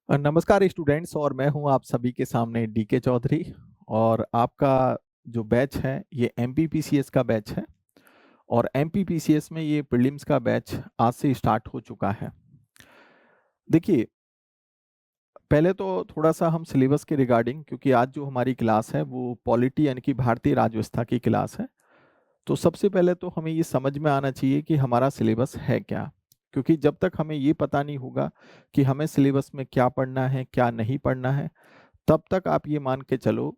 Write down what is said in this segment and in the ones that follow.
नमस्कार स्टूडेंट्स। और मैं हूं आप सभी के सामने डीके चौधरी। और आपका जो बैच है ये एमपीपीसीएस का बैच है। और एमपीपीसीएस में ये प्रीलिम्स का बैच आज से स्टार्ट हो चुका है। देखिए, पहले तो थोड़ा सा हम सिलेबस के रिगार्डिंग, क्योंकि आज जो हमारी क्लास है वो पॉलिटी यानी कि भारतीय राजव्यवस्था की क्लास है। तो सबसे पहले तो हमें ये समझ में आना चाहिए कि हमारा सिलेबस है क्या। क्योंकि जब तक हमें ये पता नहीं होगा कि हमें सिलेबस में क्या पढ़ना है क्या नहीं पढ़ना है, तब तक आप ये मान के चलो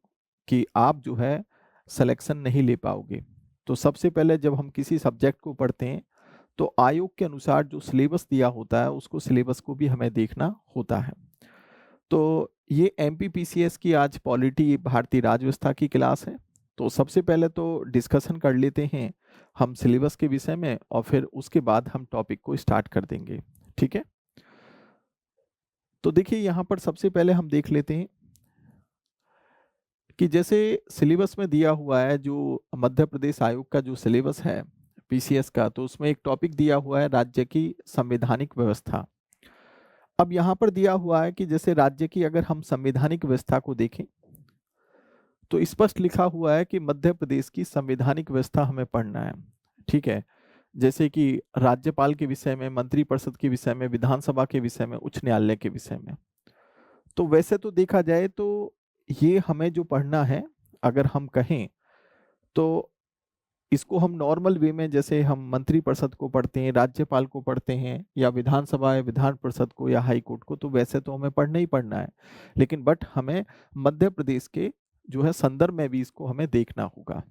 कि आप जो है सिलेक्शन नहीं ले पाओगे। तो सबसे पहले जब हम किसी सब्जेक्ट को पढ़ते हैं तो आयोग के अनुसार जो सिलेबस दिया होता है उसको सिलेबस को भी हमें देखना होता है। तो ये एमपीपीसीएस की आज पॉलिटी भारतीय राजव्यवस्था की क्लास है। तो सबसे पहले तो डिस्कशन कर लेते हैं हम सिलेबस के विषय में, और फिर उसके बाद हम टॉपिक को स्टार्ट कर देंगे। ठीक है। तो देखिए, यहाँ पर सबसे पहले हम देख लेते हैं कि जैसे सिलेबस में दिया हुआ है, जो मध्य प्रदेश आयोग का जो सिलेबस है पीसीएस का, तो उसमें एक टॉपिक दिया हुआ है राज्य की संवैधानिक व्यवस्था। अब यहाँ पर दिया हुआ है कि जैसे राज्य की अगर हम संवैधानिक व्यवस्था को देखें तो स्पष्ट लिखा हुआ है कि मध्य प्रदेश की संवैधानिक व्यवस्था हमें पढ़ना है। ठीक है। जैसे कि राज्यपाल के विषय में, मंत्रिपरिषद के विषय में, विधानसभा के विषय में, उच्च न्यायालय के विषय में। तो वैसे तो देखा जाए तो ये हमें जो पढ़ना है, अगर हम कहें तो इसको हम नॉर्मल वे में, जैसे हम मंत्रिपरिषद को पढ़ते हैं, राज्यपाल को पढ़ते हैं, या विधानसभा या विधान परिषद को या हाई कोर्ट को, तो वैसे तो हमें पढ़ना ही पढ़ना है। लेकिन बट हमें मध्य प्रदेश के जो है संदर्भ में भी इसको हमें देखना होगा।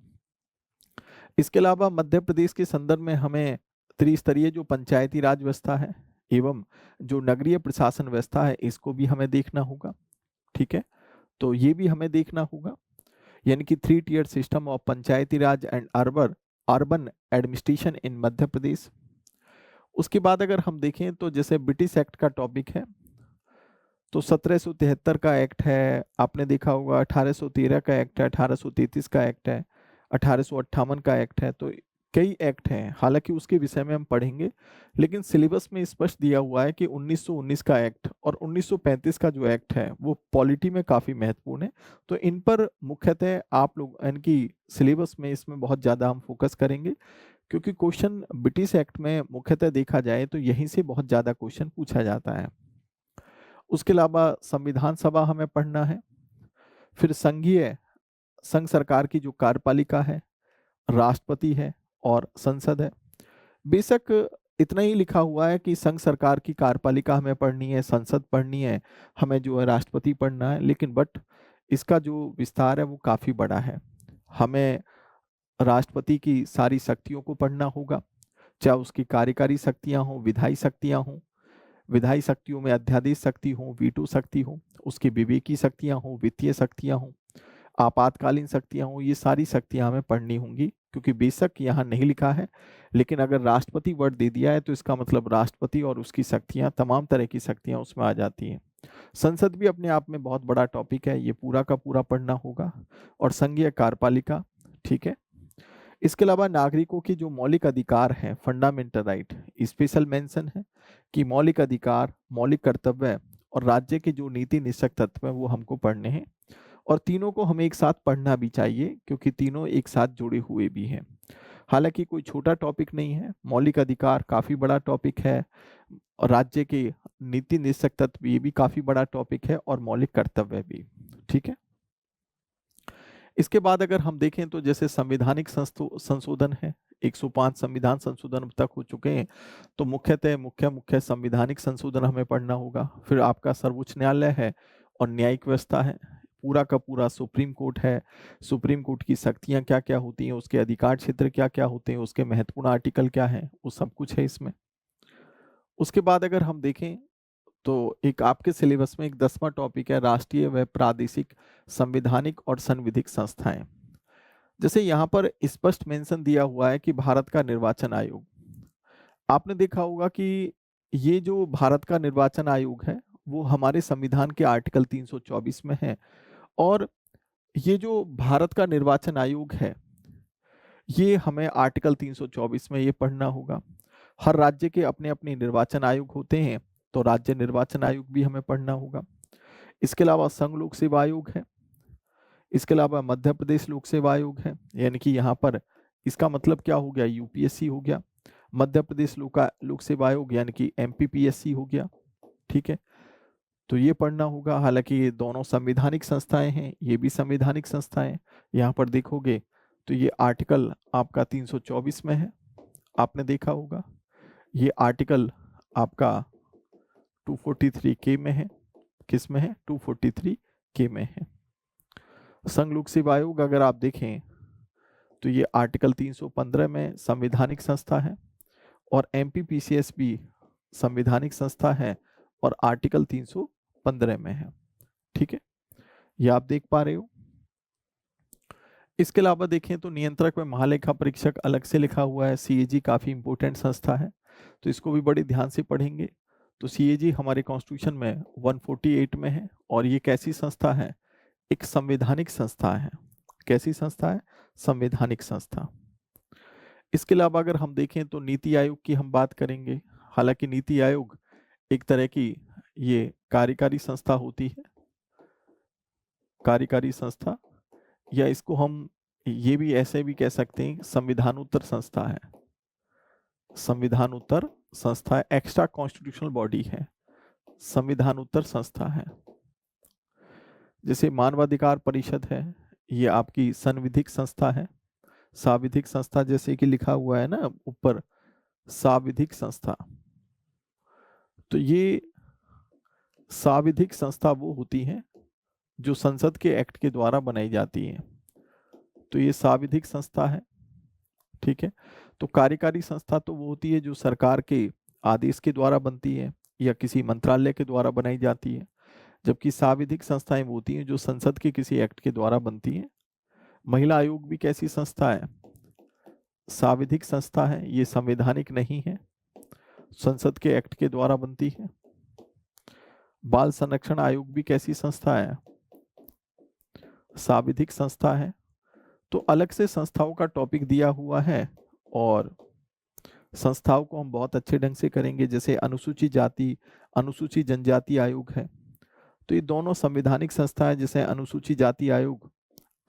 इसके अलावा मध्य प्रदेश के संदर्भ में हमें त्रिस्तरीय जो पंचायती राज व्यवस्था है एवं जो नगरीय प्रशासन व्यवस्था है इसको भी हमें देखना होगा। ठीक है। तो ये भी हमें देखना होगा, यानी कि 3 tier system of Panchayati Raj and urban urban administration in Madhya Pradesh. उसके बाद अगर हम देखें तो जैसे ब्रिटिश एक्ट का टॉपिक है, तो 1773 का एक्ट है, आपने देखा होगा 1813 का एक्ट है, 1833 का एक्ट है, 1858 का एक्ट है। तो कई एक्ट हैं, हालांकि उसके विषय में हम पढ़ेंगे। लेकिन सिलेबस में स्पष्ट दिया हुआ है कि 1919 का एक्ट और 1935 का जो एक्ट है वो पॉलिटी में काफ़ी महत्वपूर्ण है। तो इन पर मुख्यतः आप लोग इनकी सिलेबस में इसमें बहुत ज़्यादा हम फोकस करेंगे, क्योंकि क्वेश्चन ब्रिटिश एक्ट में मुख्यतः देखा जाए तो यहीं से बहुत ज़्यादा क्वेश्चन पूछा जाता है। उसके अलावा संविधान सभा हमें पढ़ना है। फिर संघ सरकार की जो कार्यपालिका है, राष्ट्रपति है और संसद है। बेशक इतना ही लिखा हुआ है कि संघ सरकार की कार्यपालिका हमें पढ़नी है, संसद पढ़नी है, हमें जो है राष्ट्रपति पढ़ना है। लेकिन बट इसका जो विस्तार है वो काफ़ी बड़ा है। हमें राष्ट्रपति की सारी शक्तियों को पढ़ना होगा, चाहे उसकी कार्यकारी शक्तियां हों, विधायी शक्तियां हों, विधायी शक्तियों में अध्यादेश शक्ति हो, वीटो शक्ति हो, उसकी विवेकी शक्तियां हो, वित्तीय शक्तियां हो, आपातकालीन शक्तियां हो, ये सारी शक्तियां हमें पढ़नी होंगी। क्योंकि बेशक यहाँ नहीं लिखा है, लेकिन अगर राष्ट्रपति वर्ड दे दिया है तो इसका मतलब राष्ट्रपति और उसकी शक्तियां, तमाम तरह की शक्तियां उसमें आ जाती हैं। संसद भी अपने आप में बहुत बड़ा टॉपिक है, ये पूरा का पूरा पढ़ना होगा। और संघीय कार्यपालिका। ठीक है। इसके अलावा नागरिकों की जो मौलिक अधिकार हैं, फंडामेंटल राइट, स्पेशल मेंशन है कि मौलिक अधिकार, मौलिक कर्तव्य और राज्य के जो नीति निश्चक तत्व हैं वो हमको पढ़ने हैं। और तीनों को हमें एक साथ पढ़ना भी चाहिए, क्योंकि तीनों एक साथ जुड़े हुए भी हैं। हालांकि कोई छोटा टॉपिक नहीं है, मौलिक अधिकार काफ़ी बड़ा टॉपिक है, और राज्य के नीति निश्चक तत्व ये भी काफ़ी बड़ा टॉपिक है, और मौलिक कर्तव्य भी। ठीक है। इसके बाद अगर हम देखें तो जैसे संवैधानिक संशोधन है, 105 संविधान संशोधन अब तक हो चुके हैं। तो मुख्यतः मुख्य संवैधानिक संशोधन हमें पढ़ना होगा। फिर आपका सर्वोच्च न्यायालय है और न्यायिक व्यवस्था है, पूरा का पूरा सुप्रीम कोर्ट है, सुप्रीम कोर्ट की शक्तियां क्या क्या होती हैं, उसके अधिकार क्षेत्र क्या क्या होते हैं, उसके महत्वपूर्ण आर्टिकल क्या है, वो सब कुछ है इसमें। उसके बाद अगर हम देखें तो एक आपके सिलेबस में एक 10वां टॉपिक है, राष्ट्रीय व प्रादेशिक संवैधानिक और संविधिक संस्थाएं। जैसे यहाँ पर स्पष्ट मेंशन दिया हुआ है कि भारत का निर्वाचन आयोग, आपने देखा होगा कि ये जो भारत का निर्वाचन आयोग है वो हमारे संविधान के आर्टिकल 324 में है। और ये जो भारत का निर्वाचन आयोग है ये हमें आर्टिकल 324 में ये पढ़ना होगा। हर राज्य के अपने अपने निर्वाचन आयोग होते हैं, तो राज्य निर्वाचन आयोग भी हमें पढ़ना होगा। इसके अलावा संघ लोक सेवा आयोग है, इसके अलावा मध्य प्रदेश लोक सेवा आयोग है, यानी कि यहाँ पर इसका मतलब क्या हो गया, यूपीएससी हो गया। मध्य प्रदेश लोक सेवा आयोग यानी कि एमपीपीएससी हो गया। ठीक है, तो ये पढ़ना होगा। हालांकि ये दोनों संवैधानिक संस्थाएं हैं, ये भी संवैधानिक संस्थाएं। यहाँ पर देखोगे तो ये आर्टिकल आपका 324 में है, आपने देखा होगा। ये आर्टिकल आपका 243 के में है। किस में है? 243 के में है। संघ लोक सेवा आयोग अगर आप देखें तो ये आर्टिकल 315 में संवैधानिक संस्था है, और एमपीपीसीएस भी संवैधानिक संस्था है और आर्टिकल 315 में है। ठीक है, ये आप देख पा रहे हो। इसके अलावा देखें तो नियंत्रक में महालेखा परीक्षक अलग से लिखा हुआ है। सीएजी काफी इंपॉर्टेंट संस्था है, तो इसको भी बड़े ध्यान से पढ़ेंगे। तो सीएजी हमारे कॉन्स्टिट्यूशन में 148 में है, और ये कैसी संस्था है? एक संवैधानिक संस्था है। कैसी संस्था है? संवैधानिक संस्था। इसके अलावा अगर हम देखें तो नीति आयोग की हम बात करेंगे। हालांकि नीति आयोग एक तरह की ये कार्यकारी संस्था होती है, कार्यकारी संस्था, या इसको हम ये भी ऐसे भी कह सकते हैं संविधानोत्तर संस्था है। संविधानोत्तर संस्था एक्स्ट्रा कॉन्स्टिट्यूशनल बॉडी है, संविधानोत्तर संस्था है। जैसे मानवाधिकार परिषद है, ये आपकी संविधिक संस्था है। साविधिक संस्था जैसे कि लिखा हुआ है ना ऊपर, साविधिक संस्था। तो ये साविधिक संस्था वो होती है जो संसद के एक्ट के द्वारा बनाई जाती है, तो ये साविधिक संस्था है। ठीक है, तो कार्यकारी संस्था तो वो होती है जो सरकार के आदेश के द्वारा बनती है या किसी मंत्रालय के द्वारा बनाई जाती है, जबकि साविधिक संस्थाएं वो होती हैं जो संसद के किसी एक्ट के द्वारा बनती हैं। महिला आयोग भी कैसी संस्था है? साविधिक संस्था है, ये संवैधानिक नहीं है, संसद के एक्ट के द्वारा बनती है। बाल संरक्षण आयोग भी कैसी संस्था है? साविधिक संस्था है। तो अलग से संस्थाओं का टॉपिक दिया हुआ है, और संस्थाओं को हम बहुत अच्छे ढंग से करेंगे। जैसे अनुसूचित जाति, अनुसूचित जनजाति आयोग है, तो ये दोनों संवैधानिक संस्थाएं। जैसे अनुसूचित जाति आयोग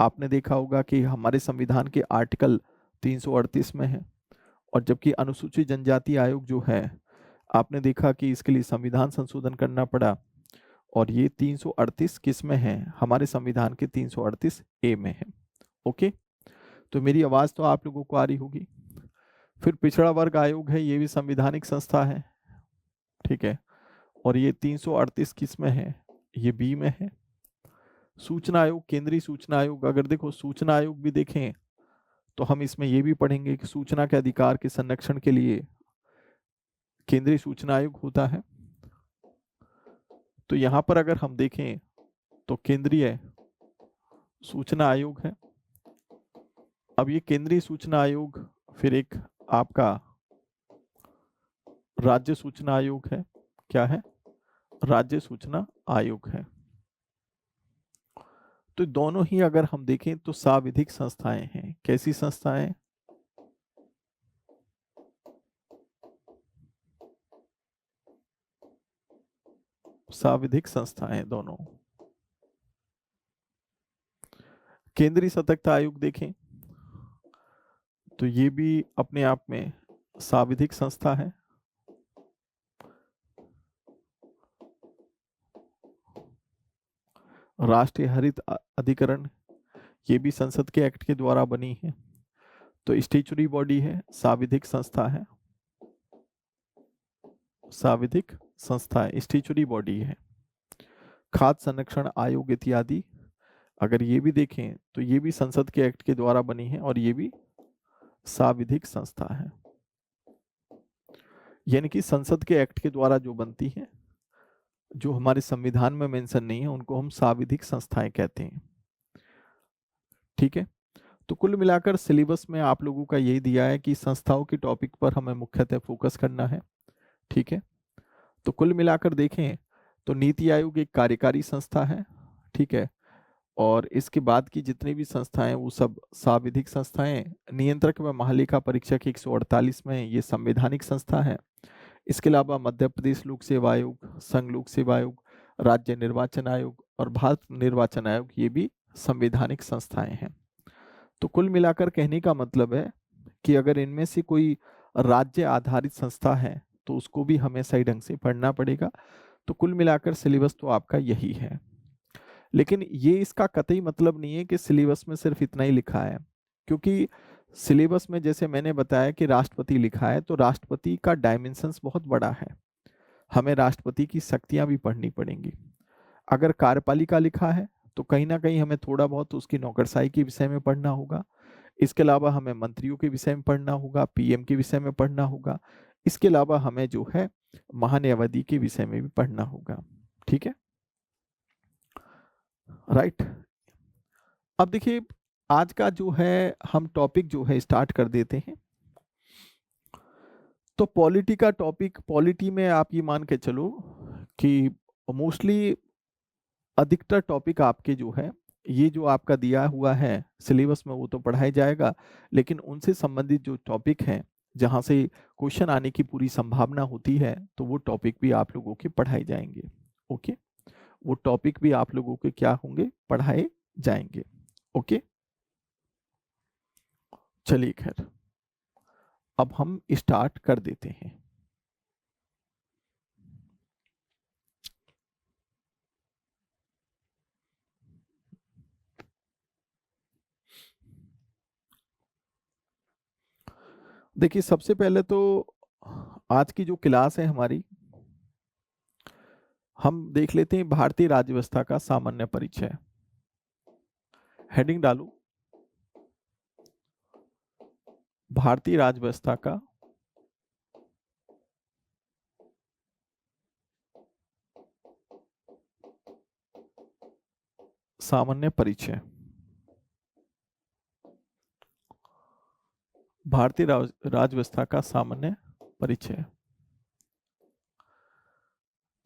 आपने देखा होगा कि हमारे संविधान के आर्टिकल 338 में है, और जबकि अनुसूचित जनजाति आयोग जो है आपने देखा कि इसके लिए संविधान संशोधन करना पड़ा, और ये 338 किस में है? हमारे संविधान के 338 ए में है। ओके, तो मेरी आवाज तो आप लोगों को आ रही होगी। फिर पिछड़ा वर्ग आयोग है, ये भी संवैधानिक संस्था है। ठीक है, और ये 338 किस में है? ये बी में है। सूचना आयोग, केंद्रीय सूचना आयोग, अगर देखो सूचना आयोग भी देखें तो हम इसमें ये भी पढ़ेंगे कि सूचना के अधिकार के संरक्षण के लिए केंद्रीय सूचना आयोग होता है। तो यहां पर अगर हम देखें तो केंद्रीय सूचना आयोग है। अब ये केंद्रीय सूचना आयोग फिर एक आपका राज्य सूचना आयोग है। क्या है? राज्य सूचना आयोग है। तो दोनों ही अगर हम देखें तो साविधिक संस्थाएं हैं। कैसी संस्थाएं? साविधिक संस्थाएं दोनों। केंद्रीय सतर्कता आयोग देखें तो ये भी अपने आप में साविधिक संस्था है। राष्ट्रीय हरित अधिकरण, ये भी संसद के एक्ट के द्वारा बनी है, तो स्टैट्यूटरी बॉडी है, साविधिक संस्था है। साविधिक संस्था है, स्टैट्यूटरी बॉडी है। खाद्य संरक्षण आयोग इत्यादि अगर ये भी देखें तो ये भी संसद के एक्ट के द्वारा बनी है, और ये भी साविधिक संस्था है। यानी कि संसद के एक्ट के द्वारा जो बनती है, जो हमारे संविधान में मेंशन नहीं है, उनको हम साविधिक संस्थाएं कहते हैं। ठीक है, तो कुल मिलाकर सिलेबस में आप लोगों का यही दिया है कि संस्थाओं के टॉपिक पर हमें मुख्यतः फोकस करना है। ठीक है, तो कुल मिलाकर देखें तो नीति आयोग एक कार्यकारी संस्था है। ठीक है, और इसके बाद की जितनी भी संस्थाएं वो सब साविधिक संस्थाएं। नियंत्रक व महालेखा परीक्षक 148 में ये संवैधानिक संस्था है। इसके अलावा मध्य प्रदेश लोक सेवा आयोग, संघ लोक सेवा आयोग, राज्य निर्वाचन आयोग और भारत निर्वाचन आयोग, ये भी संवैधानिक संस्थाएं हैं। तो कुल मिलाकर कहने का मतलब है कि अगर इनमें से कोई राज्य आधारित संस्था है तो उसको भी हमें सही ढंग से पढ़ना पड़ेगा। तो कुल मिलाकर सिलेबस तो आपका यही है। लेकिन ये इसका कतई मतलब नहीं है कि सिलेबस में सिर्फ इतना ही लिखा है, क्योंकि सिलेबस में जैसे मैंने बताया कि राष्ट्रपति लिखा है, तो राष्ट्रपति का डायमेंशंस बहुत बड़ा है, हमें राष्ट्रपति की शक्तियां भी पढ़नी पड़ेंगी। अगर कार्यपालिका लिखा है तो कहीं ना कहीं हमें थोड़ा बहुत उसकी नौकरशाही के विषय में पढ़ना होगा। इसके अलावा हमें मंत्रियों के विषय में पढ़ना होगा, पीएम के विषय में पढ़ना होगा। इसके अलावा हमें जो है महान्यायवादी के विषय में भी पढ़ना होगा। ठीक है, राइट। अब देखिए, आज का जो है हम टॉपिक जो है स्टार्ट कर देते हैं। तो पॉलिटी का टॉपिक, पॉलिटी में आप ये मान के चलो कि मोस्टली अधिकतर टॉपिक आपके जो है, ये जो आपका दिया हुआ है सिलेबस में, वो तो पढ़ाया जाएगा, लेकिन उनसे संबंधित जो टॉपिक हैं जहां से क्वेश्चन आने की पूरी संभावना होती है, तो वो टॉपिक भी आप लोगों के पढ़ाए जाएंगे। ओके, वो टॉपिक भी आप लोगों के क्या होंगे, पढ़ाए जाएंगे। ओके, चलिए खैर, अब हम स्टार्ट कर देते हैं। देखिए, सबसे पहले तो आज की जो क्लास है हमारी, हम देख लेते हैं भारतीय राज्य व्यवस्था का सामान्य परिचय। हेडिंग डालो, भारतीय राज्य व्यवस्था का सामान्य परिचय। भारतीय राज्य व्यवस्था का सामान्य परिचय।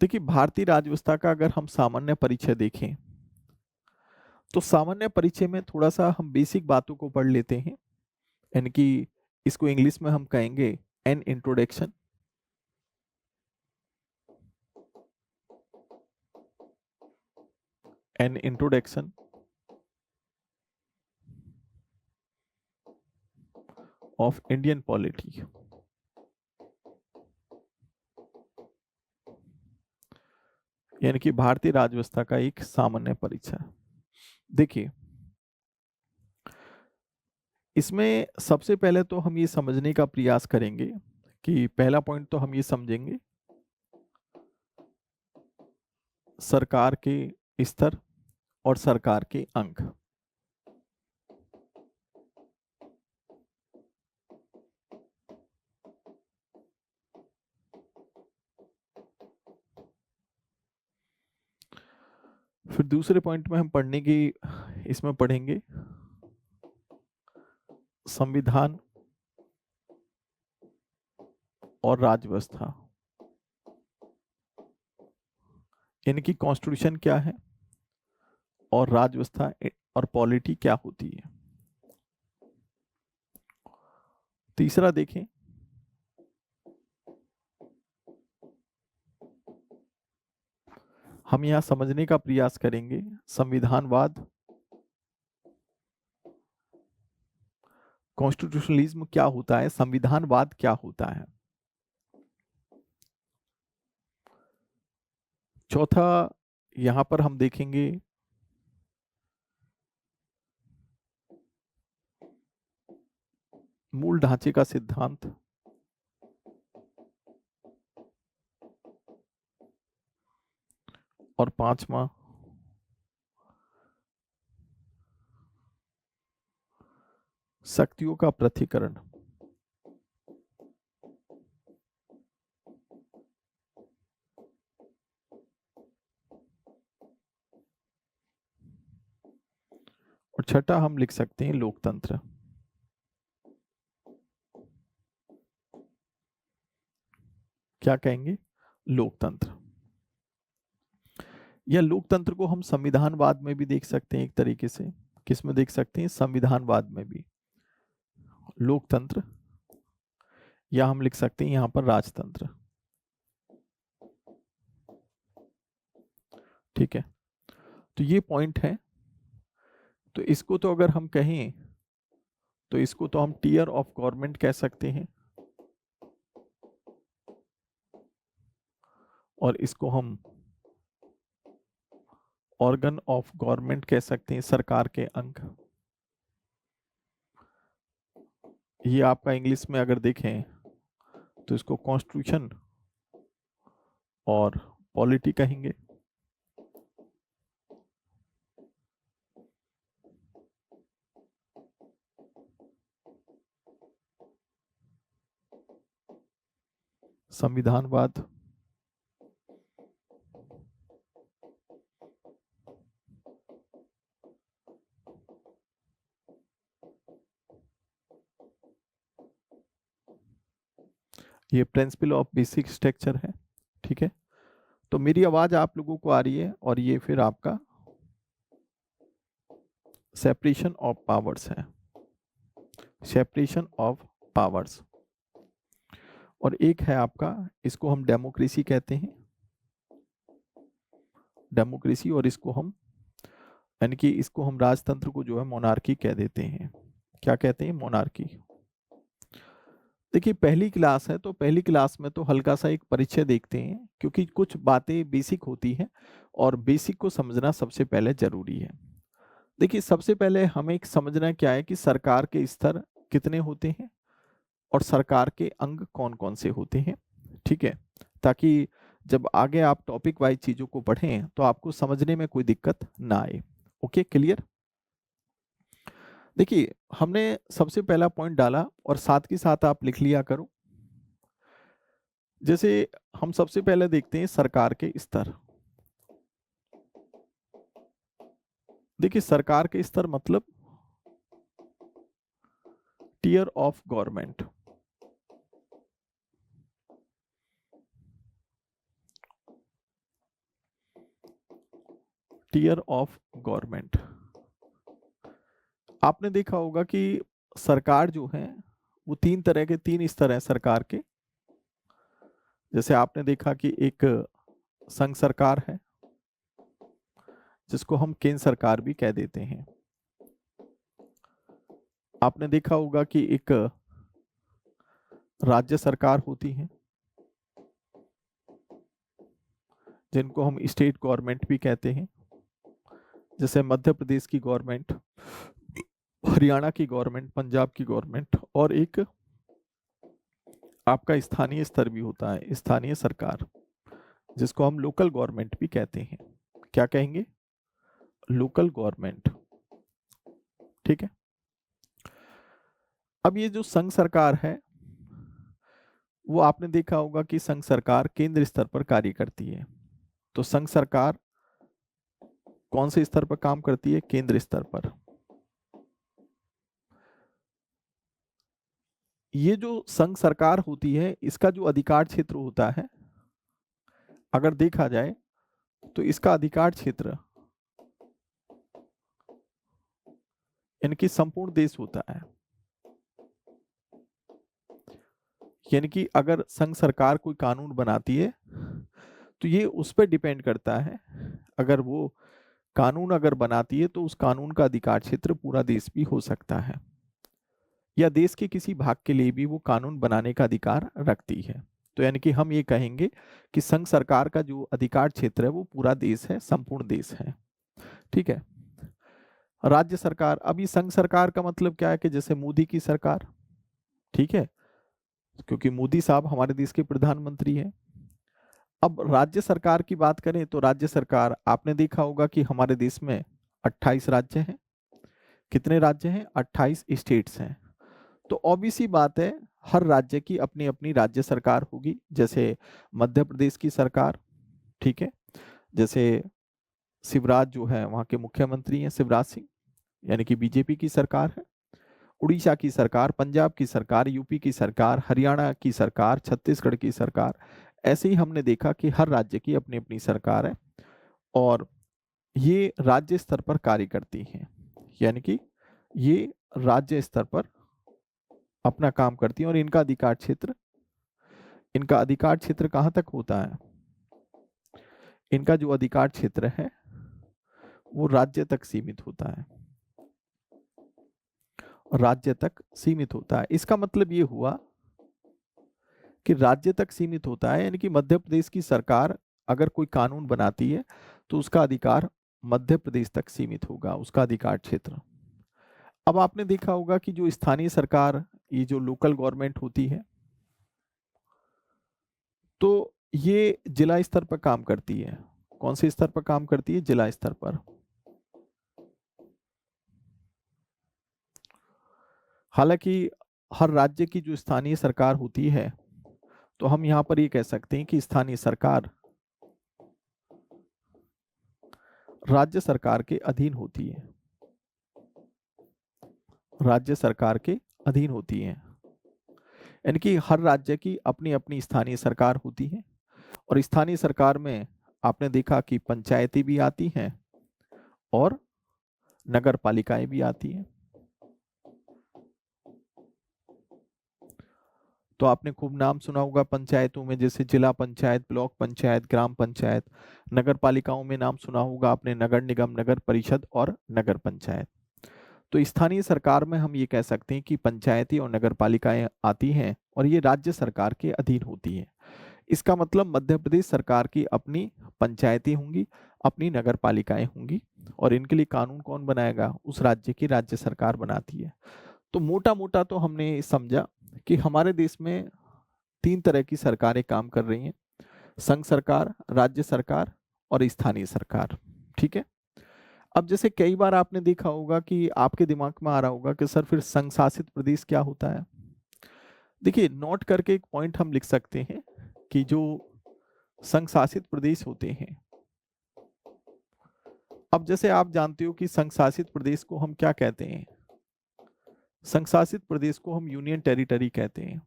देखिए, भारतीय राज्य व्यवस्था का अगर हम सामान्य परिचय देखें, तो सामान्य परिचय में थोड़ा सा हम बेसिक बातों को पढ़ लेते हैं, यानी कि इसको इंग्लिश में हम कहेंगे an introduction. An introduction of Indian polity. यानी कि भारतीय राज्य व्यवस्था का एक सामान्य परिचय। देखिए, इसमें सबसे पहले तो हम ये समझने का प्रयास करेंगे कि पहला पॉइंट तो हम ये समझेंगे सरकार के स्तर और सरकार के अंग। फिर दूसरे पॉइंट में हम पढ़ने की, इसमें पढ़ेंगे संविधान और राज्य व्यवस्था, यानी कि कॉन्स्टिट्यूशन क्या है और राज्य व्यवस्था और पॉलिटी क्या होती है। तीसरा देखें, हम यहां समझने का प्रयास करेंगे संविधानवाद, कॉन्स्टिट्यूशनलिज्म क्या होता है, संविधानवाद क्या होता है। चौथा, यहां पर हम देखेंगे मूल ढांचे का सिद्धांत, और पांचवा शक्तियों का पृथक्करण। और छठा हम लिख सकते हैं लोकतंत्र। क्या कहेंगे, लोकतंत्र। या लोकतंत्र को हम संविधानवाद में भी देख सकते हैं एक तरीके से। किस में देख सकते हैं, संविधानवाद में भी लोकतंत्र, या हम लिख सकते हैं यहां पर राजतंत्र। ठीक है, तो ये पॉइंट है। तो इसको तो अगर हम कहें तो इसको तो हम टियर ऑफ गवर्नमेंट कह सकते हैं, और इसको हम ऑर्गन ऑफ गवर्नमेंट कह सकते हैं, सरकार के अंग। ये आपका इंग्लिश में अगर देखें तो इसको कॉन्स्टिट्यूशन और पॉलिटी कहेंगे। संविधानवाद, ये प्रिंसिपल ऑफ बेसिक स्ट्रक्चर है। ठीक है, तो मेरी आवाज आप लोगों को आ रही है, और ये फिर आपका सेपरेशन ऑफ पावर्स है, सेपरेशन ऑफ पावर्स। और एक है आपका, इसको हम डेमोक्रेसी कहते हैं, डेमोक्रेसी, और इसको हम यानी कि इसको हम राजतंत्र को जो है मोनार्की कह देते हैं। क्या कहते हैं? मोनार्की। देखिए पहली क्लास है, तो पहली क्लास में तो हल्का सा एक परिचय देखते हैं, क्योंकि कुछ बातें बेसिक होती हैं और बेसिक को समझना सबसे पहले जरूरी है। देखिए सबसे पहले हमें एक समझना क्या है कि सरकार के स्तर कितने होते हैं और सरकार के अंग कौन कौन से होते हैं। ठीक है, ताकि जब आगे आप टॉपिक वाइज चीजों को पढ़ें तो आपको समझने में कोई दिक्कत ना आए। Okay, clear? देखिए हमने सबसे पहला पॉइंट डाला, और साथ के साथ आप लिख लिया करो। जैसे हम सबसे पहले देखते हैं सरकार के स्तर। देखिए सरकार के स्तर मतलब tier of government. Tier of government, आपने देखा होगा कि सरकार जो है वो तीन तरह के, तीन स्तर हैं सरकार के। जैसे आपने देखा कि एक संघ सरकार है, जिसको हम केंद्र सरकार भी कह देते हैं। आपने देखा होगा कि एक राज्य सरकार होती है, जिनको हम स्टेट गवर्नमेंट भी कहते हैं, जैसे मध्य प्रदेश की गवर्नमेंट, हरियाणा की गवर्नमेंट, पंजाब की गवर्नमेंट। और एक आपका स्थानीय स्तर भी होता है, स्थानीय सरकार, जिसको हम लोकल गवर्नमेंट भी कहते हैं। क्या कहेंगे? Local government. ठीक है, अब ये जो संघ सरकार है, वो आपने देखा होगा कि संघ सरकार केंद्र स्तर पर कार्य करती है। तो संघ सरकार कौन से स्तर पर काम करती है? केंद्र स्तर पर। ये जो संघ सरकार होती है, इसका जो अधिकार क्षेत्र होता है, अगर देखा जाए तो इसका अधिकार क्षेत्र इनकी संपूर्ण देश होता है। यानी कि अगर संघ सरकार कोई कानून बनाती है तो ये उस पर डिपेंड करता है। अगर वो कानून अगर बनाती है तो उस कानून का अधिकार क्षेत्र पूरा देश भी हो सकता है, या देश के किसी भाग के लिए भी वो कानून बनाने का अधिकार रखती है। तो यानी कि हम ये कहेंगे कि संघ सरकार का जो अधिकार क्षेत्र है वो पूरा देश है, संपूर्ण देश है। ठीक है, राज्य सरकार, अभी संघ सरकार का मतलब क्या है कि जैसे मोदी की सरकार। ठीक है, क्योंकि मोदी साहब हमारे देश के प्रधानमंत्री हैं। अब राज्य सरकार की बात करें तो राज्य सरकार, आपने देखा होगा कि हमारे देश में 28 राज्य हैं। कितने राज्य हैं? 28 स्टेट्स हैं। तो ऑब्वियसली बात है, हर राज्य की अपनी अपनी राज्य सरकार होगी। जैसे मध्य प्रदेश की सरकार, ठीक है, जैसे शिवराज जो है वहां के मुख्यमंत्री हैं शिवराज सिंह, यानी कि बीजेपी की सरकार है। उड़ीसा की सरकार, पंजाब की सरकार, यूपी की सरकार, हरियाणा की सरकार, छत्तीसगढ़ की सरकार। ऐसे ही हमने देखा कि हर राज्य की अपनी अपनी सरकार है, और ये राज्य स्तर पर कार्य करती हैं। यानी कि ये राज्य स्तर पर अपना काम करती हैं, और इनका अधिकार क्षेत्र कहाँ तक होता है? इनका जो अधिकार क्षेत्र है वो राज्य तक सीमित होता है, राज्य तक सीमित होता है। इसका मतलब ये हुआ कि राज्य तक सीमित होता है, यानी कि मध्य प्रदेश की सरकार अगर कोई कानून बनाती है तो उसका अधिकार मध्य प्रदेश तक सीमित होगा, उसका अधिकार क्षेत्र। अब आपने देखा होगा कि जो स्थानीय सरकार, ये जो लोकल गवर्नमेंट होती है, तो ये जिला स्तर पर काम करती है। कौन से स्तर पर काम करती है? जिला स्तर पर। हालांकि हर राज्य की जो स्थानीय सरकार होती है, तो हम यहां पर ये कह सकते हैं कि स्थानीय सरकार राज्य सरकार के अधीन होती है, राज्य सरकार के अधीन होती है। यानी कि हर राज्य की अपनी अपनी स्थानीय सरकार होती है, और स्थानीय सरकार में आपने देखा कि पंचायतें भी आती हैं और नगर पालिकाएं भी आती हैं। तो आपने खूब नाम सुना होगा पंचायतों में, जैसे जिला पंचायत, ब्लॉक पंचायत, ग्राम पंचायत। नगर पालिकाओं में नाम सुना होगा आपने नगर निगम, नगर परिषद और नगर पंचायत। तो स्थानीय सरकार में हम ये कह सकते हैं कि पंचायती और नगर पालिकाएं आती हैं और ये राज्य सरकार के अधीन होती हैं। इसका मतलब मध्य प्रदेश सरकार की अपनी पंचायतें होंगी, अपनी नगर पालिकाएं होंगी, और इनके लिए कानून कौन बनाएगा? उस राज्य की राज्य सरकार बनाती है। तो मोटा मोटा तो हमने समझा कि हमारे देश में 3 तरह की सरकारें काम कर रही हैं: संघ सरकार, राज्य सरकार और स्थानीय सरकार। ठीक है। अब जैसे कई बार आपने देखा होगा कि आपके दिमाग में आ रहा होगा कि सर फिर संघ शासित प्रदेश क्या होता है? देखिए, नोट करके एक पॉइंट हम लिख सकते हैं कि जो संघ शासित प्रदेश होते हैं, अब जैसे आप जानते हो कि संघ शासित प्रदेश को हम क्या कहते हैं? संघ शासित प्रदेश को हम यूनियन टेरिटरी कहते हैं।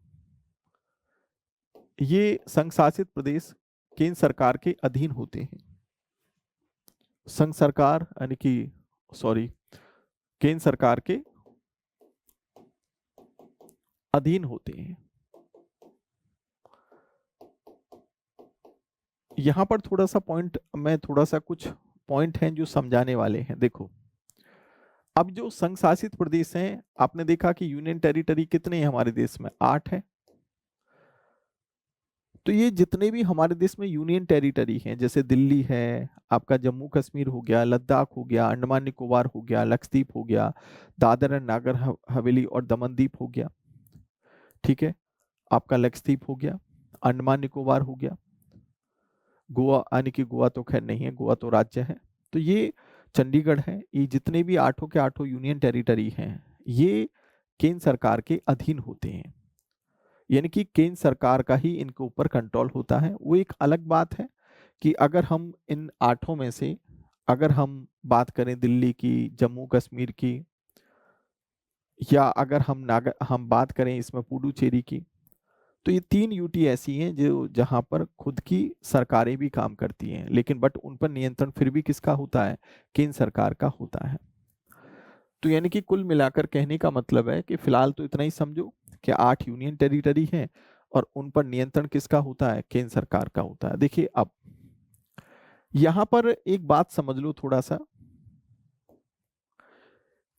ये संघ शासित प्रदेश केंद्र सरकार के अधीन होते हैं। संघ सरकार यानी कि केंद्र सरकार के अधीन होते हैं। यहां पर थोड़ा सा कुछ पॉइंट हैं जो समझाने वाले हैं। देखो, अब जो संघ शासित प्रदेश हैं, आपने देखा कि यूनियन टेरिटरी कितने हैं हमारे देश में? 8 है। तो ये जितने भी हमारे देश में यूनियन टेरिटरी हैं, जैसे दिल्ली है, आपका जम्मू कश्मीर हो गया, लद्दाख हो गया, अंडमान निकोबार हो गया, लक्षद्वीप हो गया, दादर एंड नागर हवेली और दमन दीप हो गया, ठीक है, आपका लक्षद्वीप हो गया, अंडमान निकोबार हो गया, गोवा, यानी कि गोवा तो खैर नहीं है, गोवा तो राज्य है, तो ये चंडीगढ़ है। ये जितने भी 8 के 8 यूनियन टेरिटरी हैं, ये केंद्र सरकार के अधीन होते हैं, यानी कि केंद्र सरकार का ही इनके ऊपर कंट्रोल होता है। वो एक अलग बात है कि अगर हम इन 8 में से अगर हम बात करें दिल्ली की, जम्मू कश्मीर की, या अगर हम बात करें इसमें पुडुचेरी की, तो ये 3 यूटी ऐसी हैं जो जहां पर खुद की सरकारें भी काम करती हैं, लेकिन बट उन पर नियंत्रण फिर भी किसका होता है? केंद्र सरकार का होता है। तो यानी कि कुल मिलाकर कहने का मतलब है कि फिलहाल तो इतना ही समझो कि 8 यूनियन टेरिटरी हैं और उन पर नियंत्रण किसका होता है? केंद्र सरकार का होता है। देखिए, अब यहां पर एक बात समझ लो थोड़ा सा,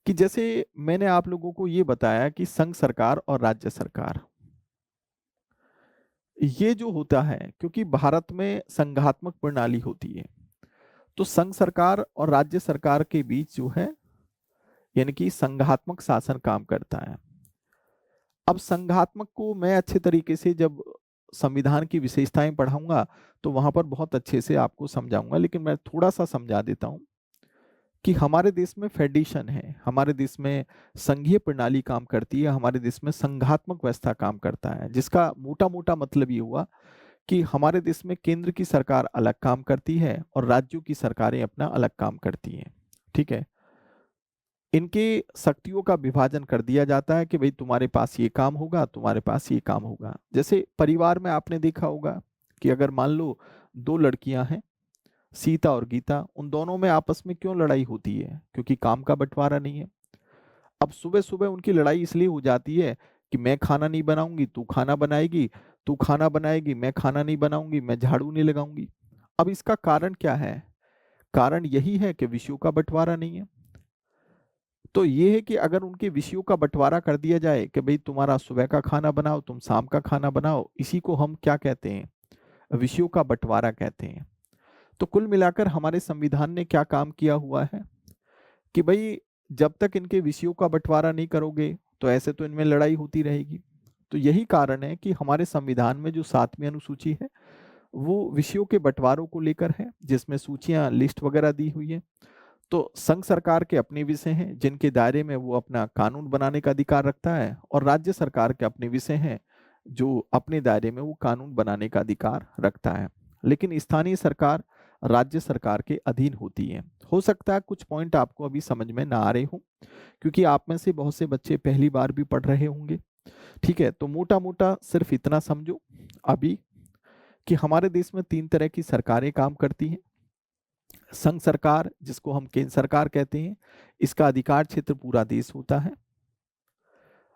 कि जैसे मैंने आप लोगों को ये बताया कि संघ सरकार और राज्य सरकार, ये जो होता है, क्योंकि भारत में संघात्मक प्रणाली होती है, तो संघ सरकार और राज्य सरकार के बीच जो है, यानी कि संघात्मक शासन काम करता है। अब संघात्मक को मैं अच्छे तरीके से जब संविधान की विशेषताएं पढ़ाऊंगा तो वहां पर बहुत अच्छे से आपको समझाऊंगा, लेकिन मैं थोड़ा सा समझा देता हूं कि हमारे देश में फेडरेशन है, हमारे देश में संघीय प्रणाली काम करती है, हमारे देश में संघात्मक व्यवस्था काम करता है, जिसका मोटा मोटा मतलब ये हुआ कि हमारे देश में केंद्र की सरकार अलग काम करती है और राज्यों की सरकारें अपना अलग काम करती हैं। ठीक है। इनके शक्तियों का विभाजन कर दिया जाता है कि भाई तुम्हारे पास ये काम होगा, तुम्हारे पास ये काम होगा। जैसे परिवार में आपने देखा होगा कि अगर मान लो 2 लड़कियां हैं, सीता और गीता, उन दोनों में आपस में क्यों लड़ाई होती है? क्योंकि काम का बंटवारा नहीं है। अब सुबह सुबह उनकी लड़ाई इसलिए हो जाती है कि मैं खाना नहीं बनाऊंगी, तू खाना बनाएगी, तू खाना बनाएगी, मैं खाना नहीं बनाऊंगी, मैं झाड़ू नहीं लगाऊंगी। अब इसका कारण क्या है? कारण यही है कि विषयों का बंटवारा नहीं है। तो ये है कि अगर उनके विषयों का बंटवारा कर दिया जाए कि भाई तुम्हारा सुबह का खाना बनाओ, तुम शाम का खाना बनाओ, इसी को हम क्या कहते हैं? विषयों का बंटवारा कहते हैं। तो कुल मिलाकर हमारे संविधान ने क्या काम किया हुआ है कि भाई जब तक इनके विषयों का बंटवारा नहीं करोगे तो ऐसे तो इनमें लड़ाई होती रहेगी। तो यही कारण है कि हमारे संविधान में जो 7वीं अनुसूची है वो विषयों के बंटवारों को लेकर है, जिसमें सूचियां लिस्ट वगैरह दी हुई है। तो संघ सरकार के अपने विषय हैं जिनके दायरे में वो अपना कानून बनाने का अधिकार रखता है, और राज्य सरकार के अपने विषय हैं जो अपने दायरे में वो कानून बनाने का अधिकार रखता है। लेकिन स्थानीय सरकार राज्य सरकार के अधीन होती है। हो सकता है कुछ पॉइंट आपको अभी समझ में ना आ रहे हो, क्योंकि आप में से बहुत से बच्चे पहली बार भी पढ़ रहे होंगे। ठीक है, तो मोटा मोटा सिर्फ इतना समझो अभी कि हमारे देश में 3 तरह की सरकारें काम करती हैं। संघ सरकार, जिसको हम केंद्र सरकार कहते हैं, इसका अधिकार क्षेत्र पूरा देश होता है।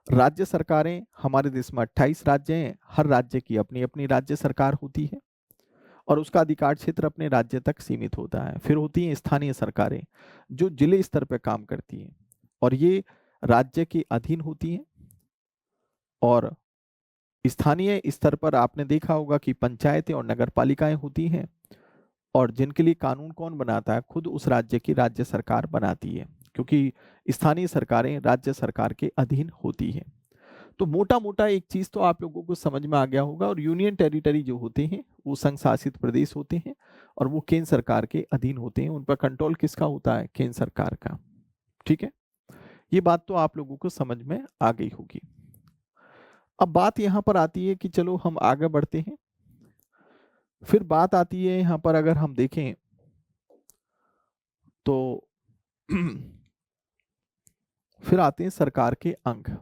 राज्य सरकारें, हमारे देश में 28 राज्य हैं, हर राज्य की अपनी अपनी राज्य सरकार होती है और उसका अधिकार क्षेत्र अपने राज्य तक सीमित होता है। फिर होती हैं स्थानीय सरकारें जो जिले स्तर पर काम करती हैं और ये राज्य के अधीन होती हैं। और स्थानीय स्तर पर आपने देखा होगा कि पंचायतें और नगर पालिकाएं होती हैं, और जिनके लिए कानून कौन बनाता है? खुद उस राज्य की राज्य सरकार बनाती है, क्योंकि स्थानीय सरकारें राज्य सरकार के अधीन होती हैं। तो मोटा मोटा एक चीज तो आप लोगों को समझ में आ गया होगा। और यूनियन टेरिटरी जो होते हैं वो संघ शासित प्रदेश होते हैं और वो केंद्र सरकार के अधीन होते हैं। उन पर कंट्रोल किसका होता है? केंद्र सरकार का। ठीक है, ये बात तो आप लोगों को समझ में आ गई होगी। अब बात यहां पर आती है कि चलो हम आगे बढ़ते हैं। फिर बात आती है यहां पर, अगर हम देखें तो फिर आते हैं सरकार के अंग।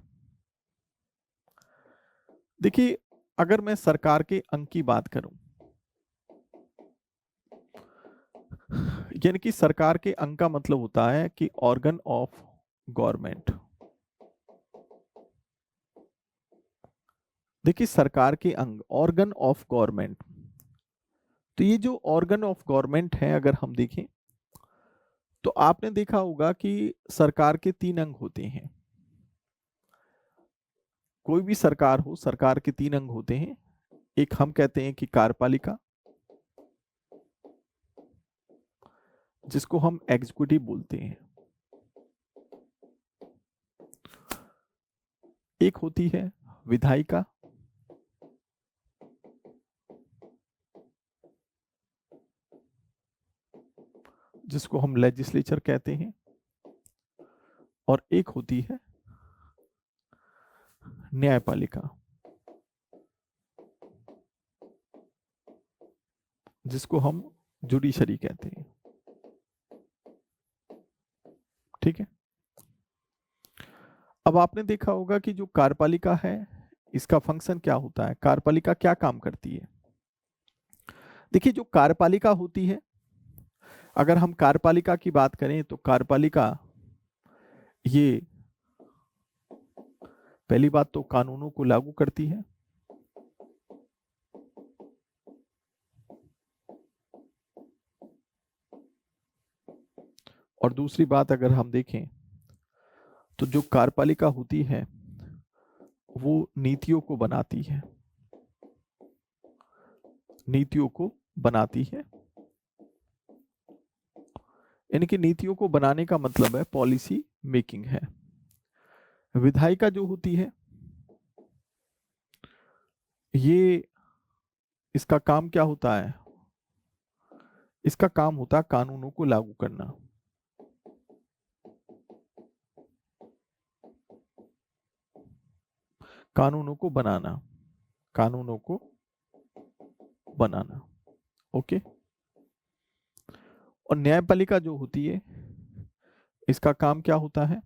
देखिए, अगर मैं सरकार के अंग की बात करूं, यानी कि सरकार के अंग का मतलब होता है कि ऑर्गन ऑफ गवर्नमेंट। देखिए, सरकार के अंग, ऑर्गन ऑफ गवर्नमेंट। तो ये जो ऑर्गन ऑफ गवर्नमेंट है, अगर हम देखें तो आपने देखा होगा कि सरकार के 3 अंग होते हैं। कोई भी सरकार हो, सरकार के 3 अंग होते हैं। एक हम कहते हैं कि कार्यपालिका, जिसको हम एग्जीक्यूटिव बोलते हैं। एक होती है विधायिका, जिसको हम लेजिस्लेचर कहते हैं। और एक होती है न्यायपालिका, जिसको हम जुडिशरी कहते हैं। ठीक है, अब आपने देखा होगा कि जो कार्यपालिका है, इसका फंक्शन क्या होता है? कार्यपालिका क्या काम करती है? देखिए, जो कार्यपालिका होती है, अगर हम कार्यपालिका की बात करें तो कार्यपालिका ये पहली बात तो कानूनों को लागू करती है। और दूसरी बात अगर हम देखें तो जो कार्यपालिका होती है वो नीतियों को बनाती है। नीतियों को बनाती है, यानी कि नीतियों को बनाने का मतलब है पॉलिसी मेकिंग है। विधायिका जो होती है, ये इसका काम क्या होता है? इसका काम होता है कानूनों को लागू करना। कानूनों को बनाना, कानूनों को बनाना। ओके। और न्यायपालिका जो होती है, इसका काम क्या होता है?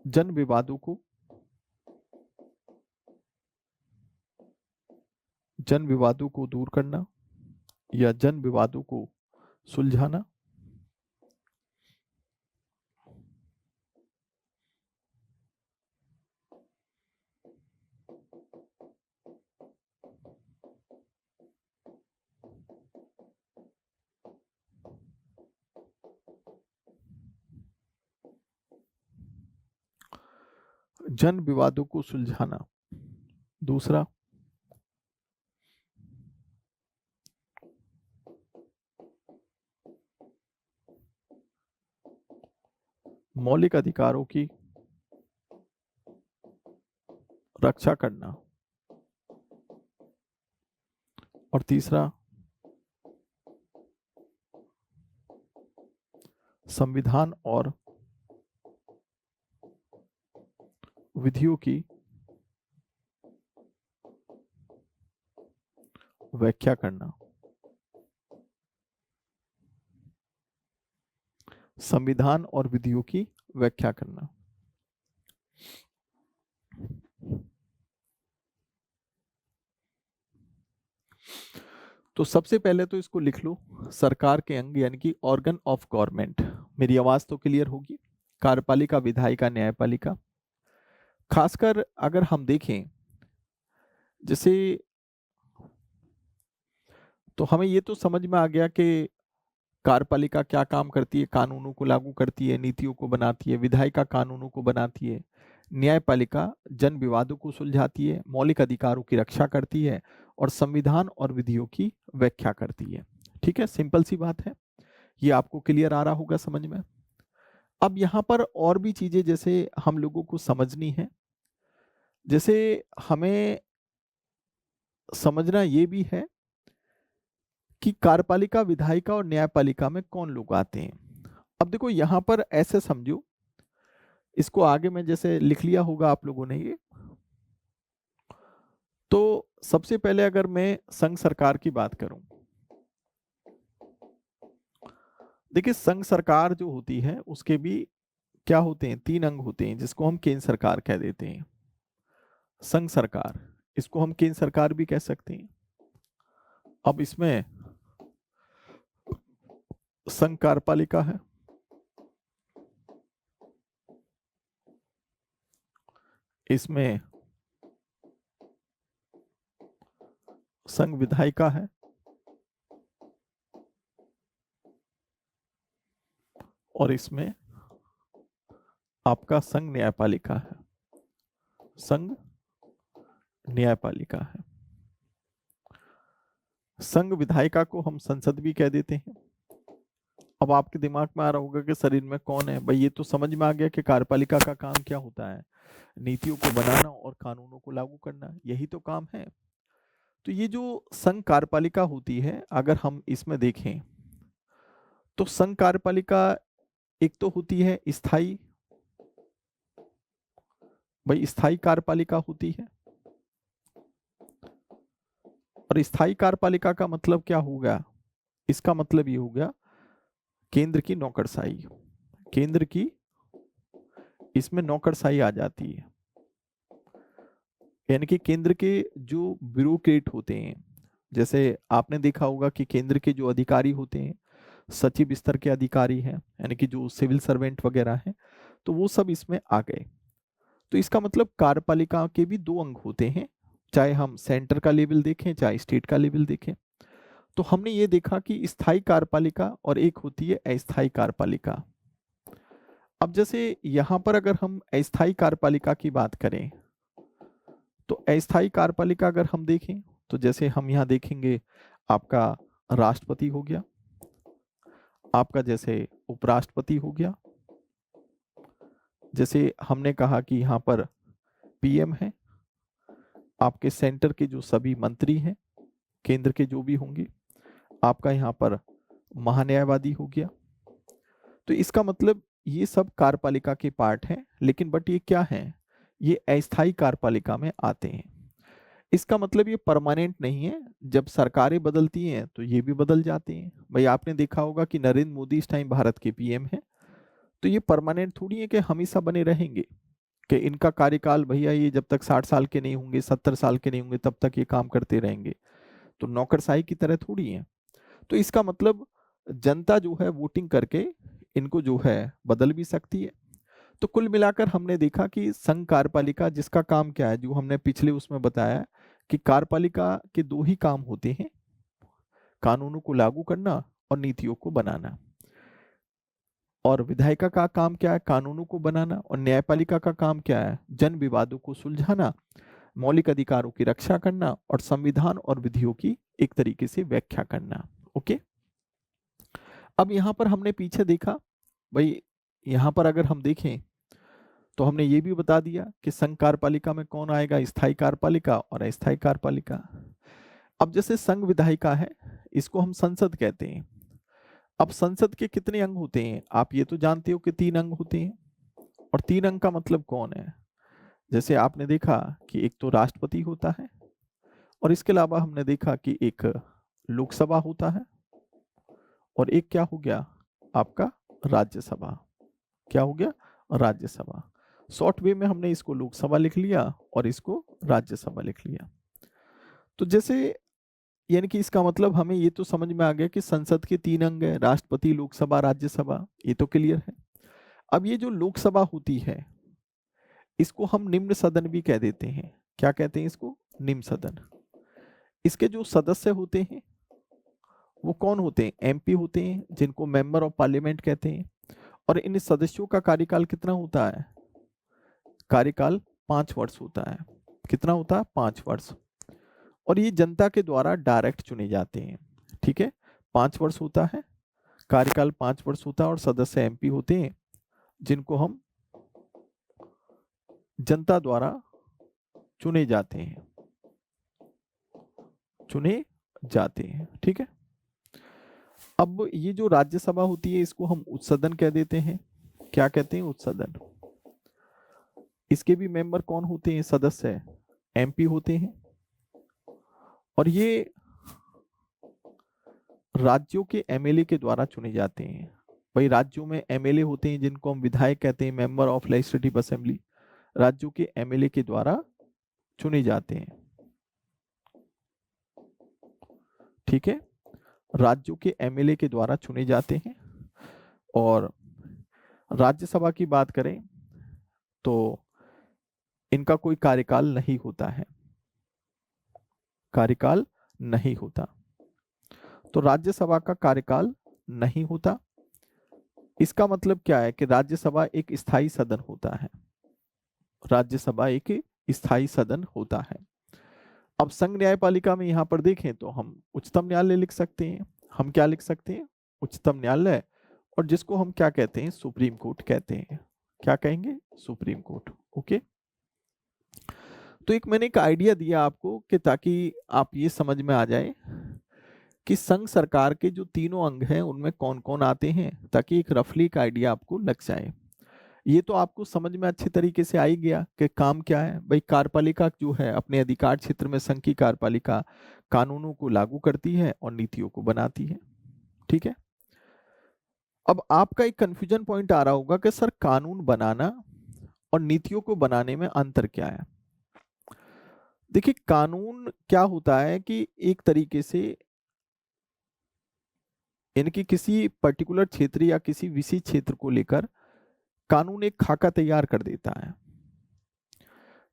जन विवादों को, जन विवादों को दूर करना या जन विवादों को सुलझाना। जन विवादों को सुलझाना। दूसरा, मौलिक अधिकारों की रक्षा करना। और तीसरा, संविधान और विधियों की व्याख्या करना। संविधान और विधियों की व्याख्या करना। तो सबसे पहले तो इसको लिख लो, सरकार के अंग यानी कि ऑर्गन ऑफ गवर्नमेंट। मेरी आवाज तो क्लियर होगी। कार्यपालिका, विधायिका, न्यायपालिका। खासकर अगर हम देखें जैसे, तो हमें ये तो समझ में आ गया कि कार्यपालिका क्या काम करती है, कानूनों को लागू करती है, नीतियों को बनाती है। विधायिका कानूनों को बनाती है। न्यायपालिका जन विवादों को सुलझाती है, मौलिक अधिकारों की रक्षा करती है और संविधान और विधियों की व्याख्या करती है। ठीक है, सिंपल सी बात है। ये आपको क्लियर आ रहा होगा समझ में। अब यहाँ पर और भी चीजें जैसे हम लोगों को समझनी है। जैसे हमें समझना ये भी है कि कार्यपालिका, विधायिका और न्यायपालिका में कौन लोग आते हैं। अब देखो यहाँ पर ऐसे समझो, इसको आगे में जैसे लिख लिया होगा आप लोगों ने ये। तो सबसे पहले अगर मैं संघ सरकार की बात करूं, देखिए संघ सरकार जो होती है उसके भी क्या होते हैं, 3 अंग होते हैं जिसको हम केंद्र सरकार कह देते हैं। संघ सरकार, इसको हम केंद्र सरकार भी कह सकते हैं। अब इसमें संघ कार्यपालिका है, इसमें संघ विधायिका है और इसमें आपका संघ न्यायपालिका है। संघ न्यायपालिका है। संघ विधायिका को हम संसद भी कह देते हैं। अब आपके दिमाग में आ रहा होगा कि शरीर में कौन है भाई, ये तो समझ में आ गया कि कार्यपालिका का काम क्या होता है, नीतियों को बनाना और कानूनों को लागू करना, यही तो काम है। तो ये जो संघ कार्यपालिका होती है, अगर हम इसमें देखें तो संघ कार्यपालिका एक तो होती है स्थायी, भाई स्थायी कार्यपालिका होती है। और स्थायी कार्यपालिका का मतलब क्या होगा, इसका मतलब ये हो गया केंद्र की नौकरशाही। केंद्र की इसमें नौकरशाही आ जाती है, यानी कि केंद्र के जो ब्यूरोक्रेट होते हैं, जैसे आपने देखा होगा कि केंद्र के जो अधिकारी होते हैं सचिव स्तर के अधिकारी हैं, यानी कि जो सिविल सर्वेंट वगैरह हैं, तो वो सब इसमें आ गए। तो इसका मतलब कार्यपालिका के भी 2 अंग होते हैं, चाहे हम सेंटर का लेवल देखें चाहे स्टेट का लेवल देखें। तो हमने ये देखा कि स्थायी कार्यपालिका और एक होती है अस्थायी कार्यपालिका। अब जैसे यहां पर अगर हम अस्थायी कार्यपालिका की बात करें, तो अस्थायी कार्यपालिका अगर हम देखें तो जैसे हम यहाँ देखेंगे आपका राष्ट्रपति हो गया, आपका जैसे उपराष्ट्रपति हो गया, जैसे हमने कहा कि यहाँ पर पीएम है, आपके सेंटर के जो सभी मंत्री हैं केंद्र के जो भी होंगे, आपका यहाँ पर महान्यायवादी हो गया। तो इसका मतलब ये सब कार्यपालिका के पार्ट हैं, लेकिन बट ये क्या है, ये अस्थायी कार्यपालिका में आते हैं। इसका मतलब ये परमानेंट नहीं है, जब सरकारें बदलती हैं तो ये भी बदल जाते हैं। भाई आपने देखा होगा कि नरेंद्र मोदी इस टाइम भारत के पीएम हैं, तो ये परमानेंट थोड़ी है कि हमेशा बने रहेंगे, कि इनका कार्यकाल भैया ये जब तक 60 साल के नहीं होंगे, 70 साल के नहीं होंगे तब तक ये काम करते रहेंगे। तो नौकरशाही की तरह थोड़ी है। तो इसका मतलब जनता जो है वोटिंग करके इनको जो है बदल भी सकती है। तो कुल मिलाकर हमने देखा कि संघ कार्यपालिका जिसका काम क्या है, जो हमने पिछले उसमें बताया कि कार्यपालिका के 2 ही काम होते हैं, कानूनों को लागू करना और नीतियों को बनाना। और विधायिका का काम क्या है? कानूनों को बनाना। और न्यायपालिका का काम क्या है? जन विवादों को सुलझाना, मौलिक अधिकारों की रक्षा करना और संविधान और विधियों की एक तरीके से व्याख्या करना। ओके, अब यहां पर हमने पीछे देखा भाई, यहां पर अगर हम देखें तो हमने ये भी बता दिया कि संघ कार्यपालिका में कौन आएगा, स्थायी कार्यपालिका और अस्थायी कार्यपालिका। अब जैसे संघ विधायिका है, इसको हम संसद कहते हैं। अब संसद के कितने अंग होते हैं? आप ये तो जानते हो कि 3 अंग होते हैं। और 3 अंग का मतलब कौन है? जैसे आपने देखा कि एक तो राष्ट्रपति होता है, और इसके अलावा हमने देखा कि एक लोकसभा होता है, और एक क्या हो गया आपका, राज्यसभा। क्या हो गया? राज्यसभा। शॉर्ट वे में हमने इसको लोकसभा लिख लिया और इसको राज्यसभा लिख लिया। तो जैसे यानी कि इसका मतलब हमें ये तो समझ में आ गया कि संसद के 3 अंग है, राष्ट्रपति, लोकसभा, राज्यसभा, ये तो क्लियर है। अब ये जो लोकसभा होती है, इसको हम निम्न सदन भी कह देते हैं। क्या कहते हैं इसको? निम्न सदन। इसके जो सदस्य होते हैं वो कौन होते हैं? एमपी होते हैं, जिनको मेंबर ऑफ पार्लियामेंट कहते हैं। और इन सदस्यों का कार्यकाल कितना होता है? कार्यकाल 5 वर्ष होता है। कितना होता है? 5 वर्ष। और ये जनता के द्वारा डायरेक्ट चुने जाते हैं। ठीक है, 5 वर्ष होता है, कार्यकाल 5 वर्ष होता है, और सदस्य एमपी होते हैं, जिनको हम जनता द्वारा चुने जाते हैं। चुने जाते हैं। ठीक है, अब ये जो राज्यसभा होती है, इसको हम उच्च सदन कह देते हैं। क्या कहते हैं? उच्च सदन। इसके भी मेंबर कौन होते हैं? सदस्य एमपी होते हैं। और ये राज्यों के एमएलए के द्वारा चुने जाते हैं। भाई राज्यों में एमएलए होते हैं, जिनको हम विधायक कहते हैं, मेंबर ऑफ लेजिस्लेटिव असेंबली। राज्यों के एमएलए के द्वारा चुने जाते हैं। ठीक है, राज्यों के एमएलए के द्वारा चुने जाते हैं। और राज्यसभा की बात करें तो इनका कोई कार्यकाल नहीं होता है। कार्यकाल नहीं होता। तो राज्यसभा का कार्यकाल नहीं होता। इसका मतलब क्या है कि राज्यसभा एक स्थायी सदन होता है। राज्यसभा एक स्थायी सदन होता है। अब संघ न्यायपालिका में यहां पर देखें तो हम उच्चतम न्यायालय लिख सकते हैं। हम क्या लिख सकते हैं? उच्चतम न्यायालय। और जिसको हम क्या कहते हैं? सुप्रीम कोर्ट कहते हैं। क्या कहेंगे? Supreme court. ओके, तो एक मैंने एक आइडिया दिया आपको कि ताकि आप ये समझ में आ जाए कि संघ सरकार के जो तीनों अंग हैं उनमें कौन कौन आते हैं, ताकि एक रफली एक आइडिया आपको लग जाए। ये तो आपको समझ में अच्छे तरीके से आ ही गया कि काम क्या है। भाई कार्यपालिका जो है अपने अधिकार क्षेत्र में संघ की कार्यपालिका कानूनों को लागू करती है और नीतियों को बनाती है। ठीक है, अब आपका एक कंफ्यूजन पॉइंट आ रहा होगा कि सर कानून बनाना और नीतियों को बनाने में अंतर क्या है? देखिए, कानून क्या होता है कि एक तरीके से यानी किसी पर्टिकुलर क्षेत्र या किसी विशेष क्षेत्र को लेकर कानून एक खाका तैयार कर देता है।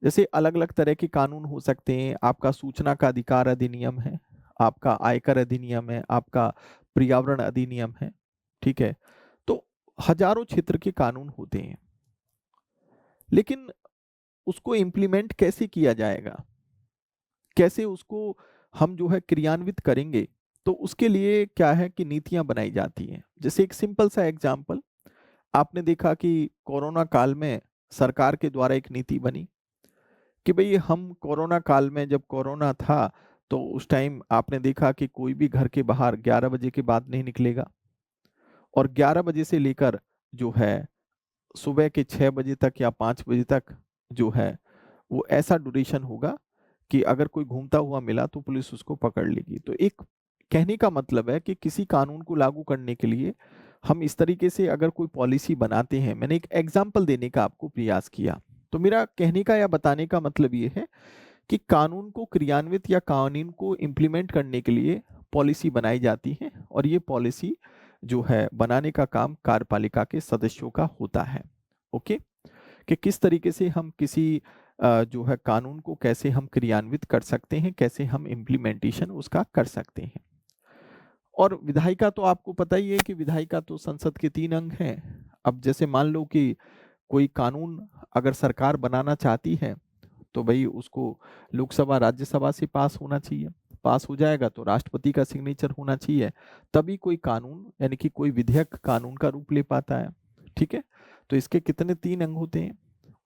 जैसे अलग अलग तरह के कानून हो सकते हैं। आपका सूचना का अधिकार अधिनियम है, आपका आयकर अधिनियम है, आपका पर्यावरण अधिनियम है। ठीक है, तो हजारों क्षेत्र के कानून होते हैं, लेकिन उसको इम्प्लीमेंट कैसे किया जाएगा, कैसे उसको हम जो है क्रियान्वित करेंगे, तो उसके लिए क्या है कि नीतियां बनाई जाती हैं। जैसे एक सिंपल सा एग्जाम्पल, आपने देखा कि कोरोना काल में सरकार के द्वारा एक नीति बनी कि भाई हम कोरोना काल में, जब कोरोना था तो उस टाइम आपने देखा कि कोई भी घर के बाहर 11 बजे के बाद नहीं निकलेगा, और 11 बजे से लेकर जो है सुबह के 6 बजे तक या 5 बजे तक जो है वो ऐसा ड्यूरेशन होगा कि अगर कोई घूमता हुआ मिला तो पुलिस उसको पकड़ लेगी। तो एक कहने का मतलब है कि किसी कानून को लागू करने के लिए हम इस तरीके से अगर कोई पॉलिसी बनाते हैं, मैंने एक एग्जाम्पल देने का आपको प्रयास किया। तो मेरा कहने का या बताने का मतलब ये है कि कानून को क्रियान्वित या कानून को इम्प्लीमेंट करने के लिए पॉलिसी बनाई जाती है, और ये पॉलिसी जो है बनाने का काम कार्यपालिका के सदस्यों का होता है। ओके, कि किस तरीके से हम किसी जो है कानून को कैसे हम क्रियान्वित कर सकते हैं, कैसे हम इम्प्लीमेंटेशन उसका कर सकते हैं। और विधायिका तो आपको पता ही है कि विधायिका तो संसद के 3 अंग हैं। अब जैसे मान लो कि कोई कानून अगर सरकार बनाना चाहती है तो भाई उसको लोकसभा राज्यसभा से पास होना चाहिए, पास हो जाएगा तो राष्ट्रपति का सिग्नेचर होना चाहिए, तभी कोई कानून यानी कि कोई विधेयक कानून का रूप ले पाता है। ठीक है, तो इसके कितने 3 अंग होते हैं।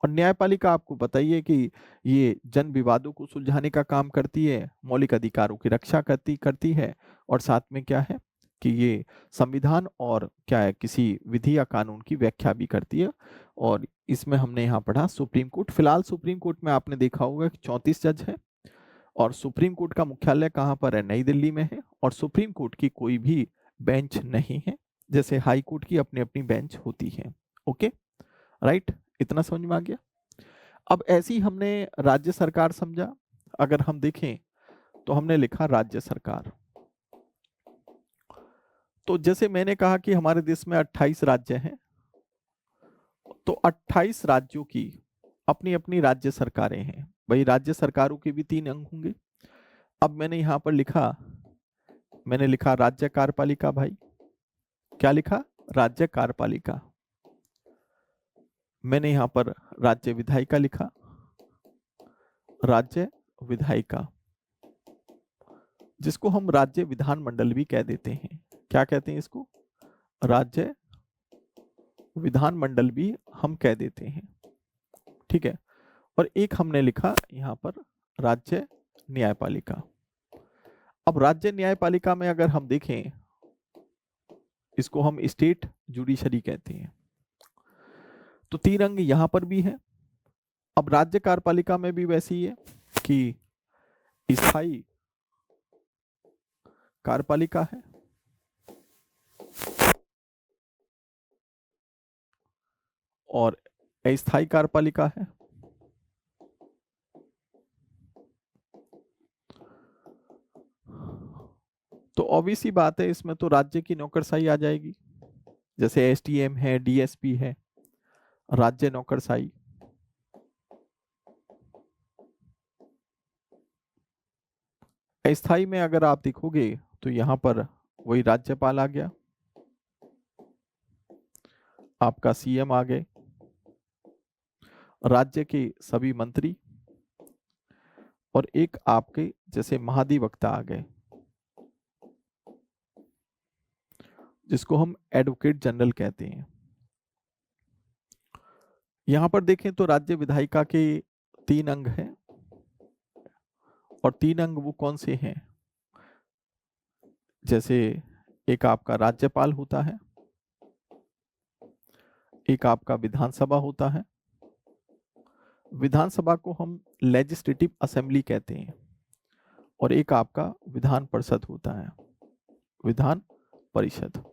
और न्यायपालिका आपको पता ही है कि ये जन विवादों को सुलझाने का काम करती है, मौलिक अधिकारों की रक्षा करती है, और साथ में क्या है कि ये संविधान और क्या है किसी विधि या कानून की व्याख्या भी करती है। और इसमें हमने यहाँ पढ़ा सुप्रीम कोर्ट। फिलहाल सुप्रीम कोर्ट में आपने देखा होगा कि 34 जज है, और सुप्रीम कोर्ट का मुख्यालय कहाँ पर है, नई दिल्ली में है। और सुप्रीम कोर्ट की कोई भी बेंच नहीं है, जैसे हाई कोर्ट की अपनी अपनी बेंच होती है। ओके, राइट, इतना समझ में आ गया। अब ऐसी हमने राज्य सरकार समझा। अगर हम देखें तो हमने लिखा राज्य सरकार। तो जैसे मैंने कहा कि हमारे देश में 28 राज्य हैं, तो 28 राज्यों की अपनी अपनी राज्य सरकारें हैं। भाई राज्य सरकारों के भी 3 अंग होंगे। अब मैंने यहां पर मैंने लिखा राज्य कार्यपालिका। भाई क्या लिखा, राज्य कार्यपालिका। मैंने यहां पर राज्य विधायिका लिखा, राज्य विधायिका, जिसको हम राज्य विधानमंडल भी कह देते हैं। क्या कहते हैं इसको, राज्य विधानमंडल भी हम कह देते हैं। ठीक है, और एक हमने लिखा यहां पर राज्य न्यायपालिका। अब राज्य न्यायपालिका में अगर हम देखें, इसको हम स्टेट जुडिशरी कहते हैं। तो 3 अंग यहां पर भी है। अब राज्य कार्यपालिका में भी वैसे ही है कि स्थायी कार्यपालिका है और अस्थायी कार्यपालिका है। तो ऑब्वियस सी बात है, इसमें तो राज्य की नौकरशाही आ जाएगी, जैसे एसडीएम है, डीएसपी है, राज्य नौकरशाही। अस्थायी में अगर आप देखोगे तो यहां पर वही राज्यपाल आ गया, आपका सीएम आ गए, राज्य के सभी मंत्री, और एक आपके जैसे महाधिवक्ता आ गए, जिसको हम एडवोकेट जनरल कहते हैं। यहां पर देखें तो राज्य विधायिका के 3 अंग हैं, और 3 अंग वो कौन से हैं, जैसे एक आपका राज्यपाल होता है, एक आपका विधानसभा होता है। विधानसभा को हम लेजिस्लेटिव असेंबली कहते हैं, और एक आपका विधान परिषद होता है, विधान परिषद,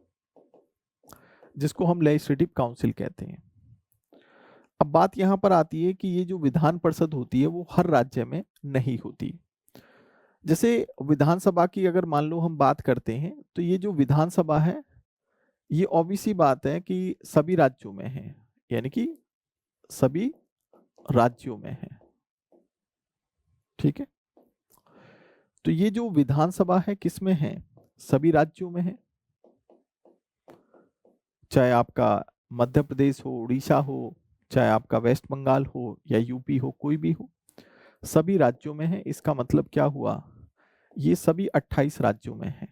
जिसको हम लेजिस्लेटिव काउंसिल कहते हैं। अब बात यहां पर आती है कि ये जो विधान परिषद होती है वो हर राज्य में नहीं होती। जैसे विधानसभा की अगर मान लो हम बात करते हैं, तो ये जो विधानसभा है ये ऑब्वियस सी बात है कि सभी राज्यों में है, यानी कि सभी राज्यों में है। ठीक है, तो ये जो विधानसभा है किसमें है, सभी राज्यों में है। चाहे आपका मध्य प्रदेश हो, उड़ीसा हो, चाहे आपका वेस्ट बंगाल हो या यूपी हो, कोई भी हो, सभी राज्यों में है। इसका मतलब क्या हुआ, ये सभी 28 राज्यों में है।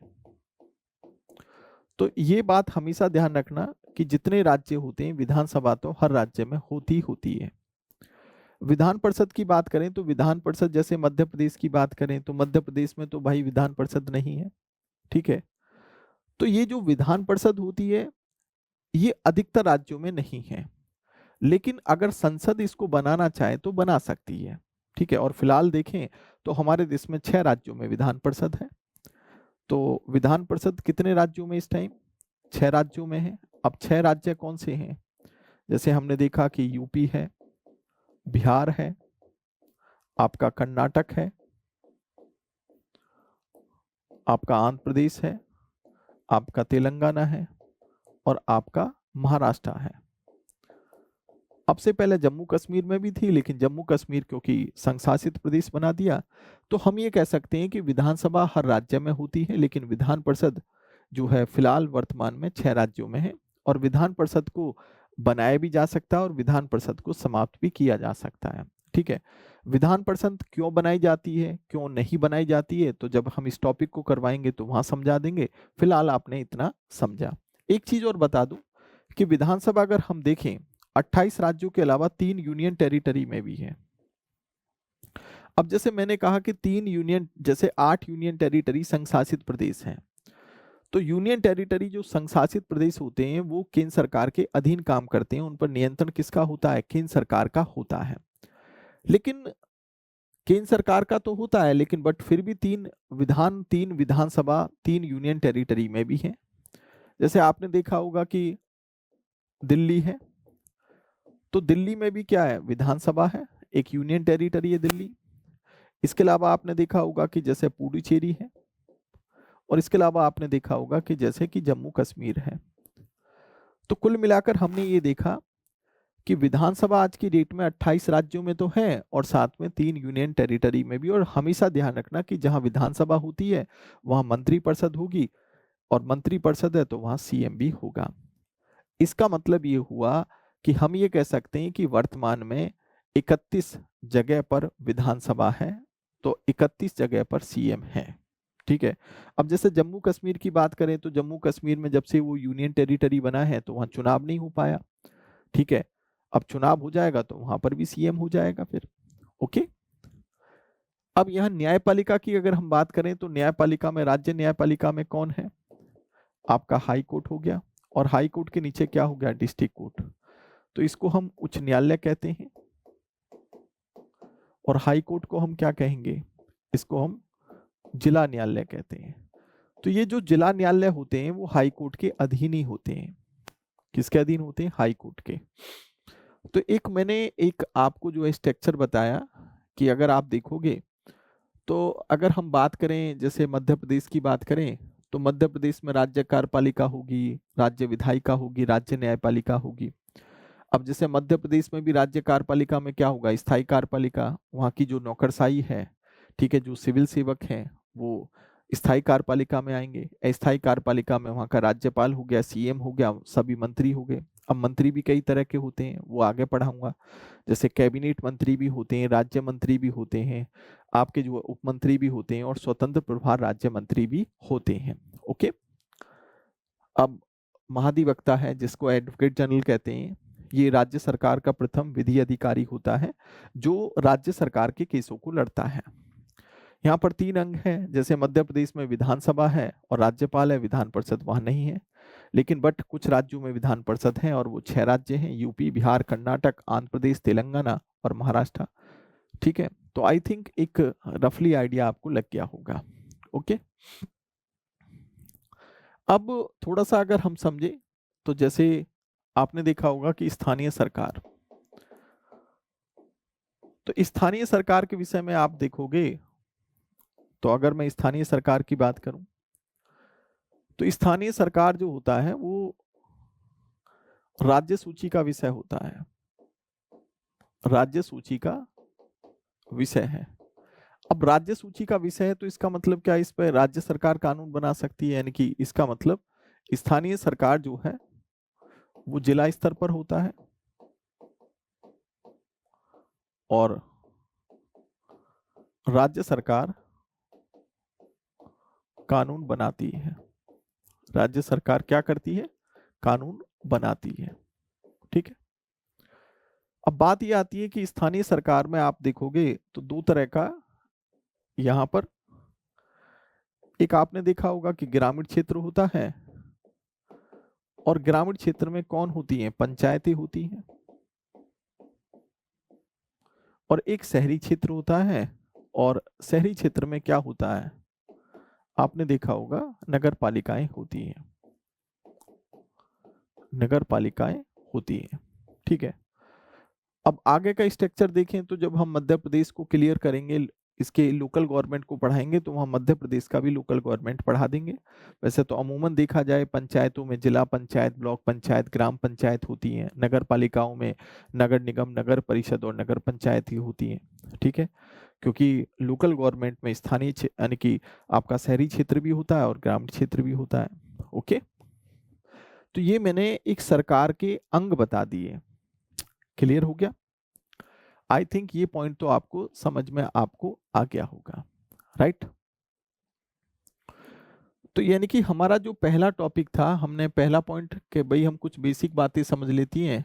तो ये बात हमेशा ध्यान रखना कि जितने राज्य होते हैं विधानसभा तो हर राज्य में होती है। विधान परिषद की बात करें तो विधान परिषद, जैसे मध्य प्रदेश की बात करें तो मध्य प्रदेश में तो भाई विधान परिषद नहीं है। ठीक है, तो ये जो विधान परिषद होती है ये अधिकतर राज्यों में नहीं है, लेकिन अगर संसद इसको बनाना चाहे तो बना सकती है। ठीक है, और फिलहाल देखें तो हमारे देश में 6 राज्यों में विधान परिषद है। तो विधान परिषद कितने राज्यों में इस टाइम, 6 राज्यों में है। अब 6 राज्य कौन से हैं, जैसे हमने देखा कि यूपी है, बिहार है, आपका कर्नाटक है, आपका आंध्र प्रदेश है, आपका तेलंगाना है, और आपका महाराष्ट्र है। अब से पहले जम्मू कश्मीर में भी थी, लेकिन जम्मू कश्मीर क्योंकि संघ शासित प्रदेश बना दिया, तो हम ये कह सकते हैं कि विधानसभा हर राज्य में होती है, लेकिन विधान परिषद जो है फिलहाल वर्तमान में 6 राज्यों में है और विधान परिषद को बनाया भी जा सकता है और विधान परिषद को समाप्त भी किया जा सकता है। ठीक है, विधान परिषद क्यों बनाई जाती है, क्यों नहीं बनाई जाती है, तो जब हम इस टॉपिक को करवाएंगे तो वहां समझा देंगे। फिलहाल आपने इतना समझा। एक चीज और बता दूं कि विधानसभा अगर हम देखें 28 राज्यों के अलावा 3 यूनियन टेरिटरी में भी है। अब जैसे मैंने कहा कि 8 यूनियन टेरिटरी संघ शासित प्रदेश हैं, तो यूनियन टेरिटरी जो संघ शासित प्रदेश होते हैं वो केंद्र सरकार के अधीन काम करते हैं, उन पर नियंत्रण किसका होता है, केंद्र सरकार का होता है। लेकिन केंद्र सरकार का तो होता है, लेकिन बट फिर भी 3 विधानसभा 3 यूनियन टेरिटरी में भी है। जैसे आपने देखा होगा कि दिल्ली है, तो दिल्ली में भी क्या है, विधानसभा है, एक यूनियन टेरिटरी है दिल्ली। इसके अलावा आपने देखा होगा कि जैसे पुडुचेरी है, और इसके अलावा आपने देखा होगा कि जैसे कि जम्मू कश्मीर है। तो कुल मिलाकर हमने ये देखा कि विधानसभा आज की डेट में 28 राज्यों में तो है और साथ में 3 यूनियन टेरिटरी में भी। और हमेशा ध्यान रखना कि जहां विधानसभा होती है वहां मंत्रिपरिषद होगी, और मंत्रिपरिषद है तो वहां सीएम भी होगा। इसका मतलब ये हुआ कि हम ये कह सकते हैं कि वर्तमान में 31 जगह पर विधानसभा है, तो 31 जगह पर सीएम है। ठीक है, अब जैसे जम्मू कश्मीर की बात करें तो जम्मू कश्मीर में जब से वो यूनियन टेरिटरी बना है तो वहां चुनाव नहीं हो पाया। ठीक है, अब चुनाव हो जाएगा तो वहां पर भी सीएम हो जाएगा फिर। ओके, अब यहाँ न्यायपालिका की अगर हम बात करें तो न्यायपालिका में, राज्य न्यायपालिका में कौन है, आपका हाई कोर्ट हो गया, और हाई कोर्ट के नीचे क्या हो गया, डिस्ट्रिक्ट कोर्ट। तो इसको हम उच्च न्यायालय कहते हैं, और हाई कोर्ट को हम क्या कहेंगे, इसको हम जिला न्यायालय कहते हैं। तो ये जो जिला न्यायालय होते हैं वो हाई कोर्ट के अधीन ही होते हैं। किसके अधीन होते हैं, हाई कोर्ट के। तो मैंने आपको जो है स्ट्रक्चर बताया कि अगर आप देखोगे तो अगर हम बात करें, जैसे मध्य प्रदेश की बात करें, तो मध्य प्रदेश में राज्य कार्यपालिका होगी, राज्य विधायिका होगी, राज्य न्यायपालिका होगी। अब जैसे मध्य प्रदेश में भी राज्य कार्यपालिका में क्या होगा, स्थायी कार्यपालिका, वहाँ की जो नौकरशाही है, ठीक है, जो सिविल सेवक हैं वो स्थायी कार्यपालिका में आएंगे। अस्थायी कार्यपालिका में वहाँ का राज्यपाल हो गया, सीएम हो गया, सभी मंत्री हो गए। अब मंत्री भी कई तरह के होते हैं, वो आगे पढ़ाऊंगा। जैसे कैबिनेट मंत्री भी होते हैं, राज्य मंत्री भी होते हैं, आपके जो उप मंत्री भी होते हैं, और स्वतंत्र प्रभार राज्य मंत्री भी होते हैं। ओके, अब महाधिवक्ता है जिसको एडवोकेट जनरल कहते हैं, ये राज्य सरकार का प्रथम विधि अधिकारी होता है जो राज्य सरकार के केसों को लड़ता है। यहाँ पर 3 अंग हैं, जैसे मध्य प्रदेश में विधानसभा है और राज्यपाल है, विधान परिषद वहां नहीं है। लेकिन बट कुछ राज्यों में विधान परिषद है, और वो 6 राज्य हैं, यूपी, बिहार, कर्नाटक, आंध्र प्रदेश, तेलंगाना और महाराष्ट्र। ठीक है, तो आई थिंक एक रफली आइडिया आपको लग गया होगा। ओके, अब थोड़ा सा अगर हम समझे तो जैसे आपने देखा होगा कि स्थानीय सरकार, तो स्थानीय सरकार के विषय में आप देखोगे तो अगर मैं स्थानीय सरकार की बात करूं तो स्थानीय सरकार जो होता है वो राज्य सूची का विषय होता है, राज्य सूची का विषय है। अब राज्य सूची का विषय है तो इसका मतलब क्या, इस पर राज्य सरकार कानून बना सकती है, यानी कि इसका मतलब स्थानीय सरकार जो है वो जिला स्तर पर होता है और राज्य सरकार कानून बनाती है। राज्य सरकार क्या करती है, कानून बनाती है। ठीक है, अब बात यह आती है कि स्थानीय सरकार में आप देखोगे तो 2 तरह का, यहां पर एक आपने देखा होगा कि ग्रामीण क्षेत्र होता है, और ग्रामीण क्षेत्र में कौन होती हैं, पंचायतें होती हैं, और एक शहरी क्षेत्र होता है, और शहरी क्षेत्र में क्या होता है, आपने देखा होगा नगर पालिकाएं होती हैं, नगर पालिकाएं होती हैं। ठीक है, अब आगे का स्ट्रक्चर देखें तो जब हम मध्य प्रदेश को क्लियर करेंगे, इसके लोकल गवर्नमेंट को पढ़ाएंगे तो वहाँ मध्य प्रदेश का भी लोकल गवर्नमेंट पढ़ा देंगे। वैसे तो अमूमन देखा जाए पंचायतों में जिला पंचायत, ब्लॉक पंचायत, ग्राम पंचायत होती हैं, नगर पालिकाओं में नगर निगम, नगर परिषद और नगर पंचायत ही होती हैं। ठीक है, क्योंकि लोकल गवर्नमेंट में स्थानीय यानी कि आपका शहरी क्षेत्र भी होता है और ग्रामीण क्षेत्र भी होता है। ओके, तो ये मैंने एक सरकार के अंग बता दिए। क्लियर हो गया? आई थिंक ये पॉइंट तो आपको समझ में आपको आ गया होगा, राइट? तो यानी कि हमारा जो पहला टॉपिक था, हमने पहला पॉइंट कि भाई हम कुछ बेसिक बातें समझ लेती हैं,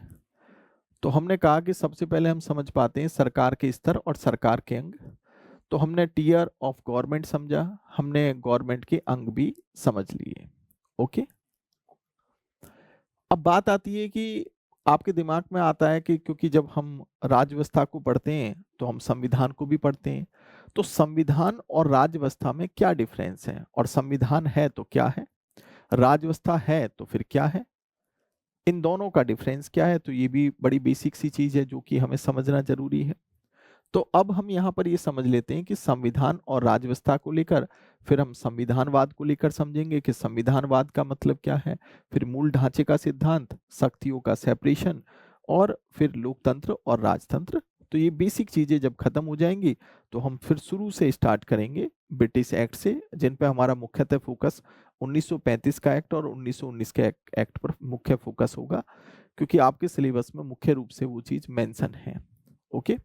तो हमने कहा कि सबसे पहले हम समझ पाते हैं सरकार के स्तर और सरकार के अंग। तो हमने टीयर ऑफ गवर्नमेंट समझा, हमने गवर्नमेंट के अंग भी समझ लिए। ओके, अब बात आती है कि आपके दिमाग में आता है कि क्योंकि जब हम राज्य व्यवस्था को पढ़ते हैं तो हम संविधान को भी पढ़ते हैं, तो संविधान और राज्य व्यवस्था में क्या डिफरेंस है, और संविधान है तो क्या है, राज्य व्यवस्था है तो फिर क्या है, इन दोनों का डिफरेंस क्या है। तो ये भी बड़ी बेसिक सी चीज है जो कि हमें समझना जरूरी है। तो अब हम यहाँ पर ये समझ लेते हैं कि संविधान और राज्य व्यवस्था को लेकर, फिर हम संविधानवाद को लेकर समझेंगे कि संविधानवाद का मतलब क्या है, फिर मूल ढांचे का सिद्धांत, शक्तियों का सेपरेशन, और फिर लोकतंत्र और राजतंत्र। तो ये बेसिक चीजें जब खत्म हो जाएंगी तो हम फिर शुरू से स्टार्ट करेंगे ब्रिटिश एक्ट से, जिन पे हमारा मुख्यतः फोकस 1935 का एक्ट और 1919 के एक्ट पर मुख्य फोकस होगा, क्योंकि आपके सिलेबस में मुख्य रूप से वो चीज मेंशन है। ओके,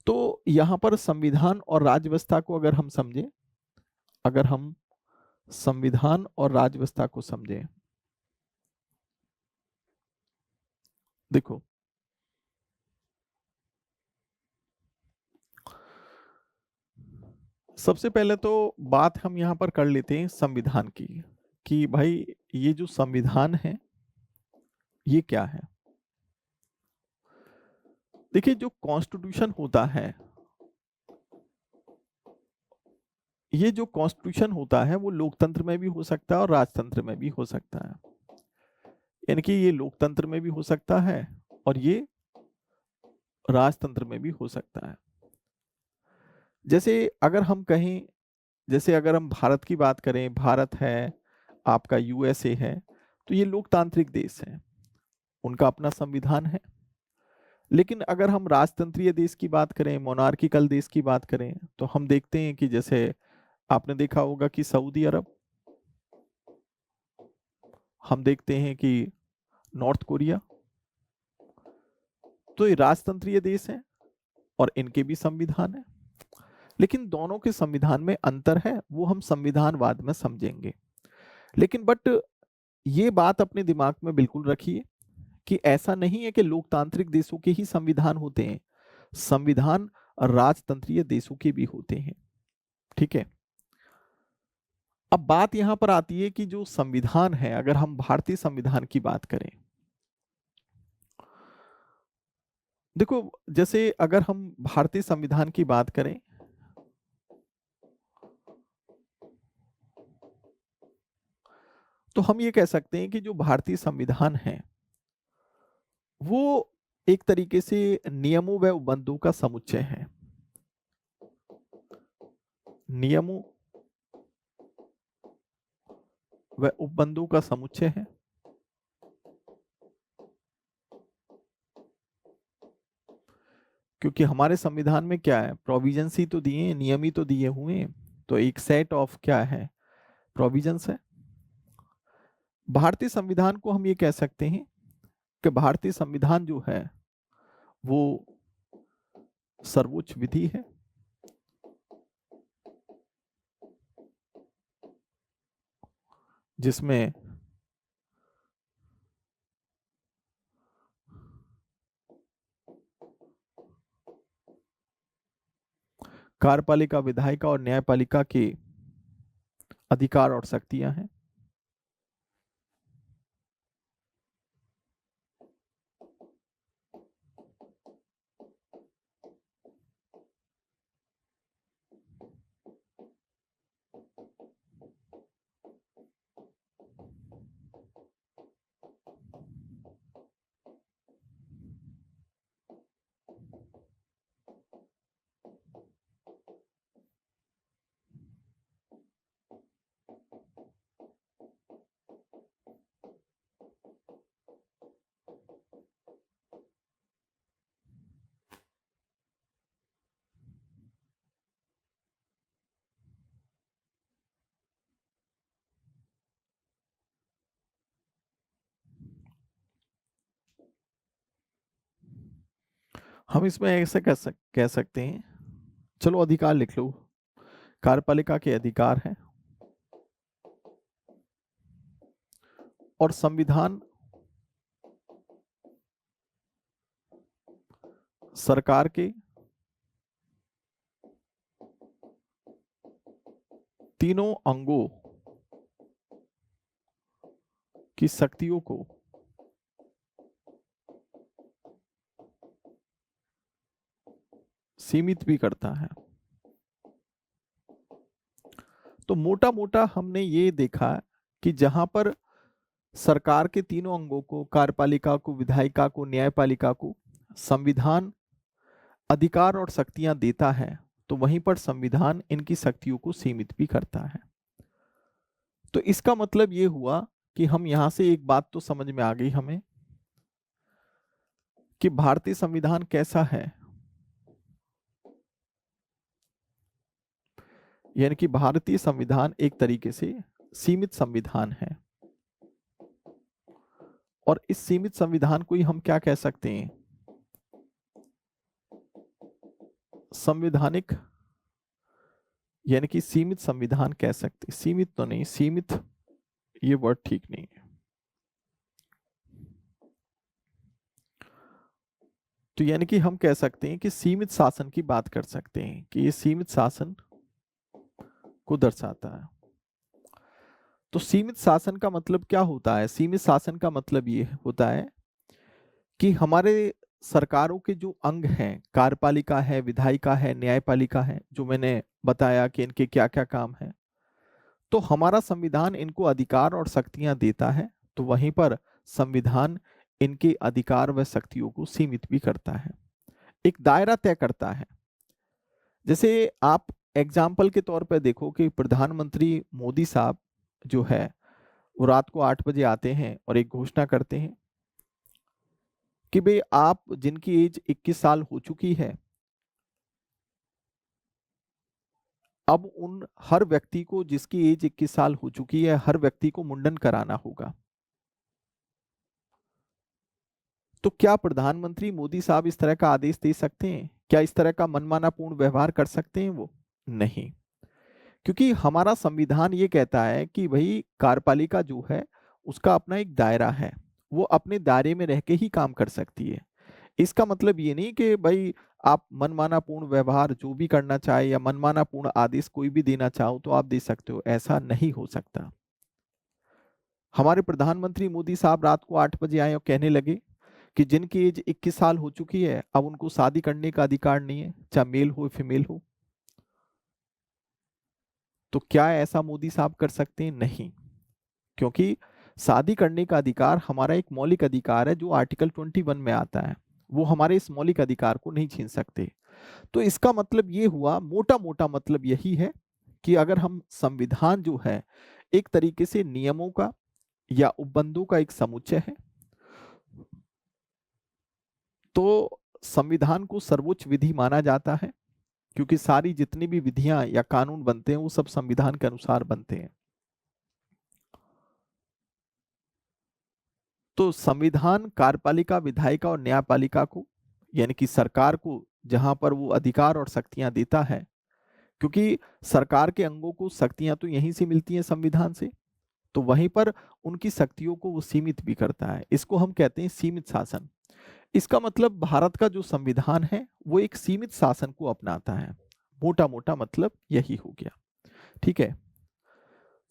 तो यहां पर संविधान और राज्य व्यवस्था को अगर हम समझें, अगर हम संविधान और राज्य व्यवस्था को समझें, देखो सबसे पहले तो बात हम यहां पर कर लेते हैं संविधान की, कि भाई ये जो संविधान है ये क्या है। देखिए, जो कॉन्स्टिट्यूशन होता है, ये जो कॉन्स्टिट्यूशन होता है वो लोकतंत्र में भी हो सकता है और राजतंत्र में भी हो सकता है। यानी कि ये लोकतंत्र में भी हो सकता है और ये राजतंत्र में भी हो सकता है। जैसे अगर हम कहें, जैसे अगर हम भारत की बात करें, भारत है, आपका यूएसए है, तो ये लोकतांत्रिक देश है, उनका अपना संविधान है। लेकिन अगर हम राजतंत्रीय देश की बात करें, मोनार्किकल देश की बात करें, तो हम देखते हैं कि जैसे आपने देखा होगा कि सऊदी अरब, हम देखते हैं कि नॉर्थ कोरिया, तो ये राजतंत्रीय देश हैं और इनके भी संविधान है। लेकिन दोनों के संविधान में अंतर है, वो हम संविधानवाद में समझेंगे। लेकिन बट ये बात अपने दिमाग में बिल्कुल रखिए कि ऐसा नहीं है कि लोकतांत्रिक देशों के ही संविधान होते हैं, संविधान राजतंत्रीय देशों के भी होते हैं। ठीक है, अब बात यहां पर आती है कि जो संविधान है, अगर हम भारतीय संविधान की बात करें, देखो जैसे अगर हम भारतीय संविधान की बात करें, तो हम ये कह सकते हैं कि जो भारतीय संविधान है वो एक तरीके से नियमों व उपबंधों का समुच्चय है। नियमों व उपबंधों का समुच्चय है। क्योंकि हमारे संविधान में क्या है, प्रोविजंस ही तो दिए, नियम ही तो दिए हुए हैं। तो एक सेट ऑफ क्या है, प्रोविजंस है। भारतीय संविधान को हम ये कह सकते हैं कि भारतीय संविधान जो है वो सर्वोच्च विधि है, जिसमें कार्यपालिका, विधायिका और न्यायपालिका के अधिकार और शक्तियां हैं। हम इसमें ऐसे कह सकते हैं, चलो अधिकार लिख लो, कार्यपालिका के अधिकार हैं और संविधान सरकार के तीनों अंगों की शक्तियों को सीमित भी करता है। तो मोटा मोटा हमने ये देखा कि जहां पर सरकार के तीनों अंगों को, कार्यपालिका को, विधायिका को, न्यायपालिका को संविधान अधिकार और शक्तियां देता है, तो वहीं पर संविधान इनकी शक्तियों को सीमित भी करता है। तो इसका मतलब ये हुआ कि हम यहां से एक बात तो समझ में आ गई हमें कि भारतीय संविधान कैसा है, यानी कि भारतीय संविधान एक तरीके से सीमित संविधान है। और इस सीमित संविधान को ही हम क्या कह सकते हैं, संवैधानिक, यानी कि सीमित संविधान कह सकते। सीमित तो नहीं, सीमित ये वर्ड ठीक नहीं है। तो यानी कि हम कह सकते हैं कि सीमित शासन की बात कर सकते हैं कि ये सीमित शासन को दर्शाता है। तो सीमित शासन का मतलब क्या होता है? सीमित शासन का मतलब ये होता है कि हमारे सरकारों के जो अंग हैं, कार्यपालिका है, विधायिका है, न्यायपालिका है, जो मैंने बताया कि इनके क्या क्या काम है, तो हमारा संविधान इनको अधिकार और शक्तियां देता है, तो वहीं पर संविधान इनके अधिकार व शक्तियों को सीमित भी करता है, एक दायरा तय करता है। जैसे आप एग्जाम्पल के तौर पर देखो कि प्रधानमंत्री मोदी साहब जो है वो रात को 8 बजे आते हैं और एक घोषणा करते हैं कि भाई आप जिनकी एज 21 साल हो चुकी है, अब उन हर व्यक्ति को जिसकी एज 21 साल हो चुकी है, हर व्यक्ति को मुंडन कराना होगा। तो क्या प्रधानमंत्री मोदी साहब इस तरह का आदेश दे सकते हैं? क्या इस तरह का मनमानापूर्ण व्यवहार कर सकते हैं वो? नहीं, क्योंकि हमारा संविधान ये कहता है कि भाई कार्यपालिका जो है उसका अपना एक दायरा है, वो अपने दायरे में रह के ही काम कर सकती है। इसका मतलब ये नहीं कि भाई आप मनमानापूर्ण व्यवहार जो भी करना चाहे या मनमानापूर्ण आदेश कोई भी देना चाहो तो आप दे सकते हो, ऐसा नहीं हो सकता। हमारे प्रधानमंत्री मोदी साहब रात को 8 बजे आए और कहने लगे कि जिनकी एज 21 साल हो चुकी है अब उनको शादी करने का अधिकार नहीं है, चाहे मेल हो फीमेल हो। तो क्या ऐसा मोदी साहब कर सकते हैं? नहीं, क्योंकि शादी करने का अधिकार हमारा एक मौलिक अधिकार है जो आर्टिकल 21 में आता है, वो हमारे इस मौलिक अधिकार को नहीं छीन सकते। तो इसका मतलब ये हुआ, मोटा मोटा मतलब यही है कि अगर हम संविधान जो है एक तरीके से नियमों का या उपबंधों का एक समुच्चय है, तो संविधान को सर्वोच्च विधि माना जाता है, क्योंकि सारी जितनी भी विधियां या कानून बनते हैं वो सब संविधान के अनुसार बनते हैं। तो संविधान कार्यपालिका, विधायिका और न्यायपालिका को, यानी कि सरकार को जहां पर वो अधिकार और शक्तियां देता है, क्योंकि सरकार के अंगों को शक्तियां तो यहीं से मिलती हैं संविधान से, तो वहीं पर उनकी शक्तियों को वो सीमित भी करता है। इसको हम कहते हैं सीमित शासन। इसका मतलब भारत का जो संविधान है वो एक सीमित शासन को अपनाता है, मोटा मोटा मतलब यही हो गया। ठीक है,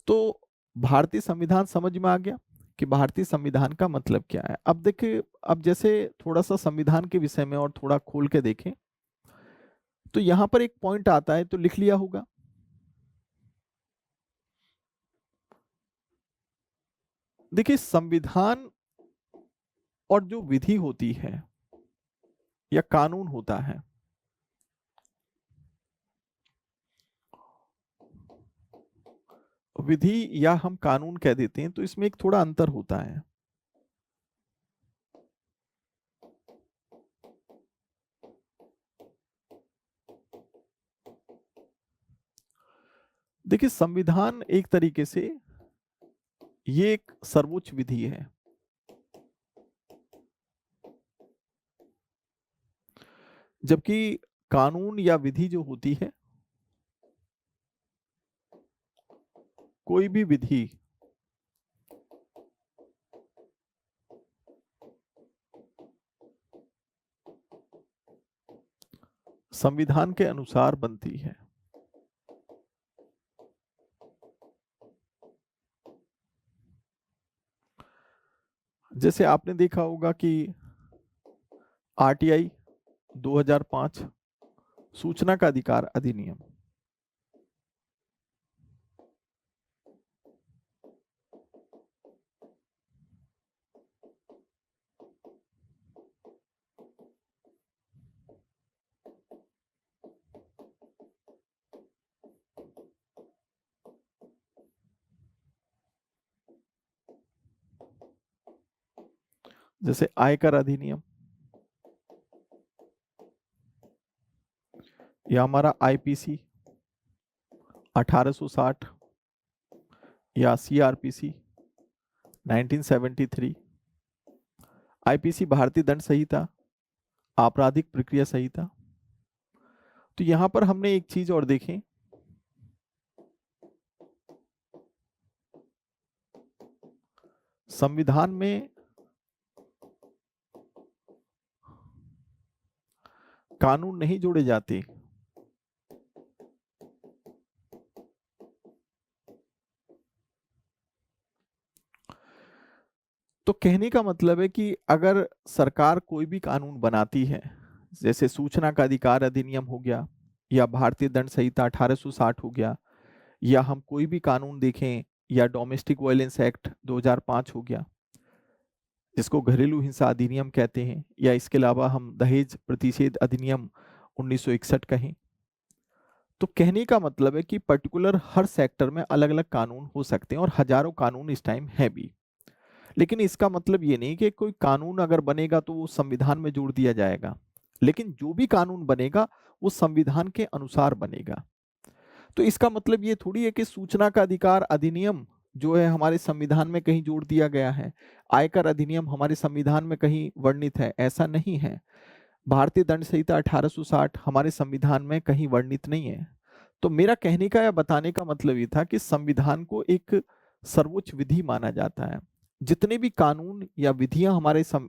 तो भारतीय संविधान समझ में आ गया कि भारतीय संविधान का मतलब क्या है। अब देखिए, अब जैसे थोड़ा सा संविधान के विषय में और थोड़ा खोल के देखें तो यहां पर एक पॉइंट आता है, तो लिख लिया होगा। देखिए, संविधान और जो विधि होती है या कानून होता है, विधि या हम कानून कह देते हैं, तो इसमें एक थोड़ा अंतर होता है। देखिए, संविधान एक तरीके से ये एक सर्वोच्च विधि है। जबकि कानून या विधि जो होती है, कोई भी विधि संविधान के अनुसार बनती है। जैसे आपने देखा होगा कि आरटीआई 2005, सूचना का अधिकार अधिनियम, जैसे आयकर अधिनियम, या हमारा आईपीसी 1860, या सीआरपीसी 1973, आईपीसी भारतीय दंड संहिता, आपराधिक प्रक्रिया संहिता। तो यहां पर हमने एक चीज और देखें, संविधान में कानून नहीं जोड़े जाते, तो कहने का मतलब है कि अगर सरकार कोई भी कानून बनाती है, जैसे सूचना का अधिकार अधिनियम हो गया, या भारतीय दंड संहिता 1860 हो गया, या हम कोई भी कानून देखें, या डोमेस्टिक वायलेंस एक्ट 2005 हो गया, जिसको घरेलू हिंसा अधिनियम कहते हैं, या इसके अलावा हम दहेज प्रतिषेध अधिनियम 1961 कहें, तो कहने का मतलब है कि पर्टिकुलर हर सेक्टर में अलग अलग कानून हो सकते हैं, और हजारों कानून इस टाइम है भी। लेकिन इसका मतलब ये नहीं कि कोई कानून अगर बनेगा तो वो संविधान में जोड़ दिया जाएगा, लेकिन जो भी कानून बनेगा वो संविधान के अनुसार बनेगा। तो इसका मतलब ये थोड़ी है कि सूचना का अधिकार अधिनियम जो है हमारे संविधान में कहीं जोड़ दिया गया है, आयकर अधिनियम हमारे संविधान में कहीं वर्णित है, ऐसा नहीं है। भारतीय दंड संहिता 1860 हमारे संविधान में कहीं वर्णित नहीं है। तो मेरा कहने का या बताने का मतलब ये था कि संविधान को एक सर्वोच्च विधि माना जाता है। जितने भी कानून या विधियां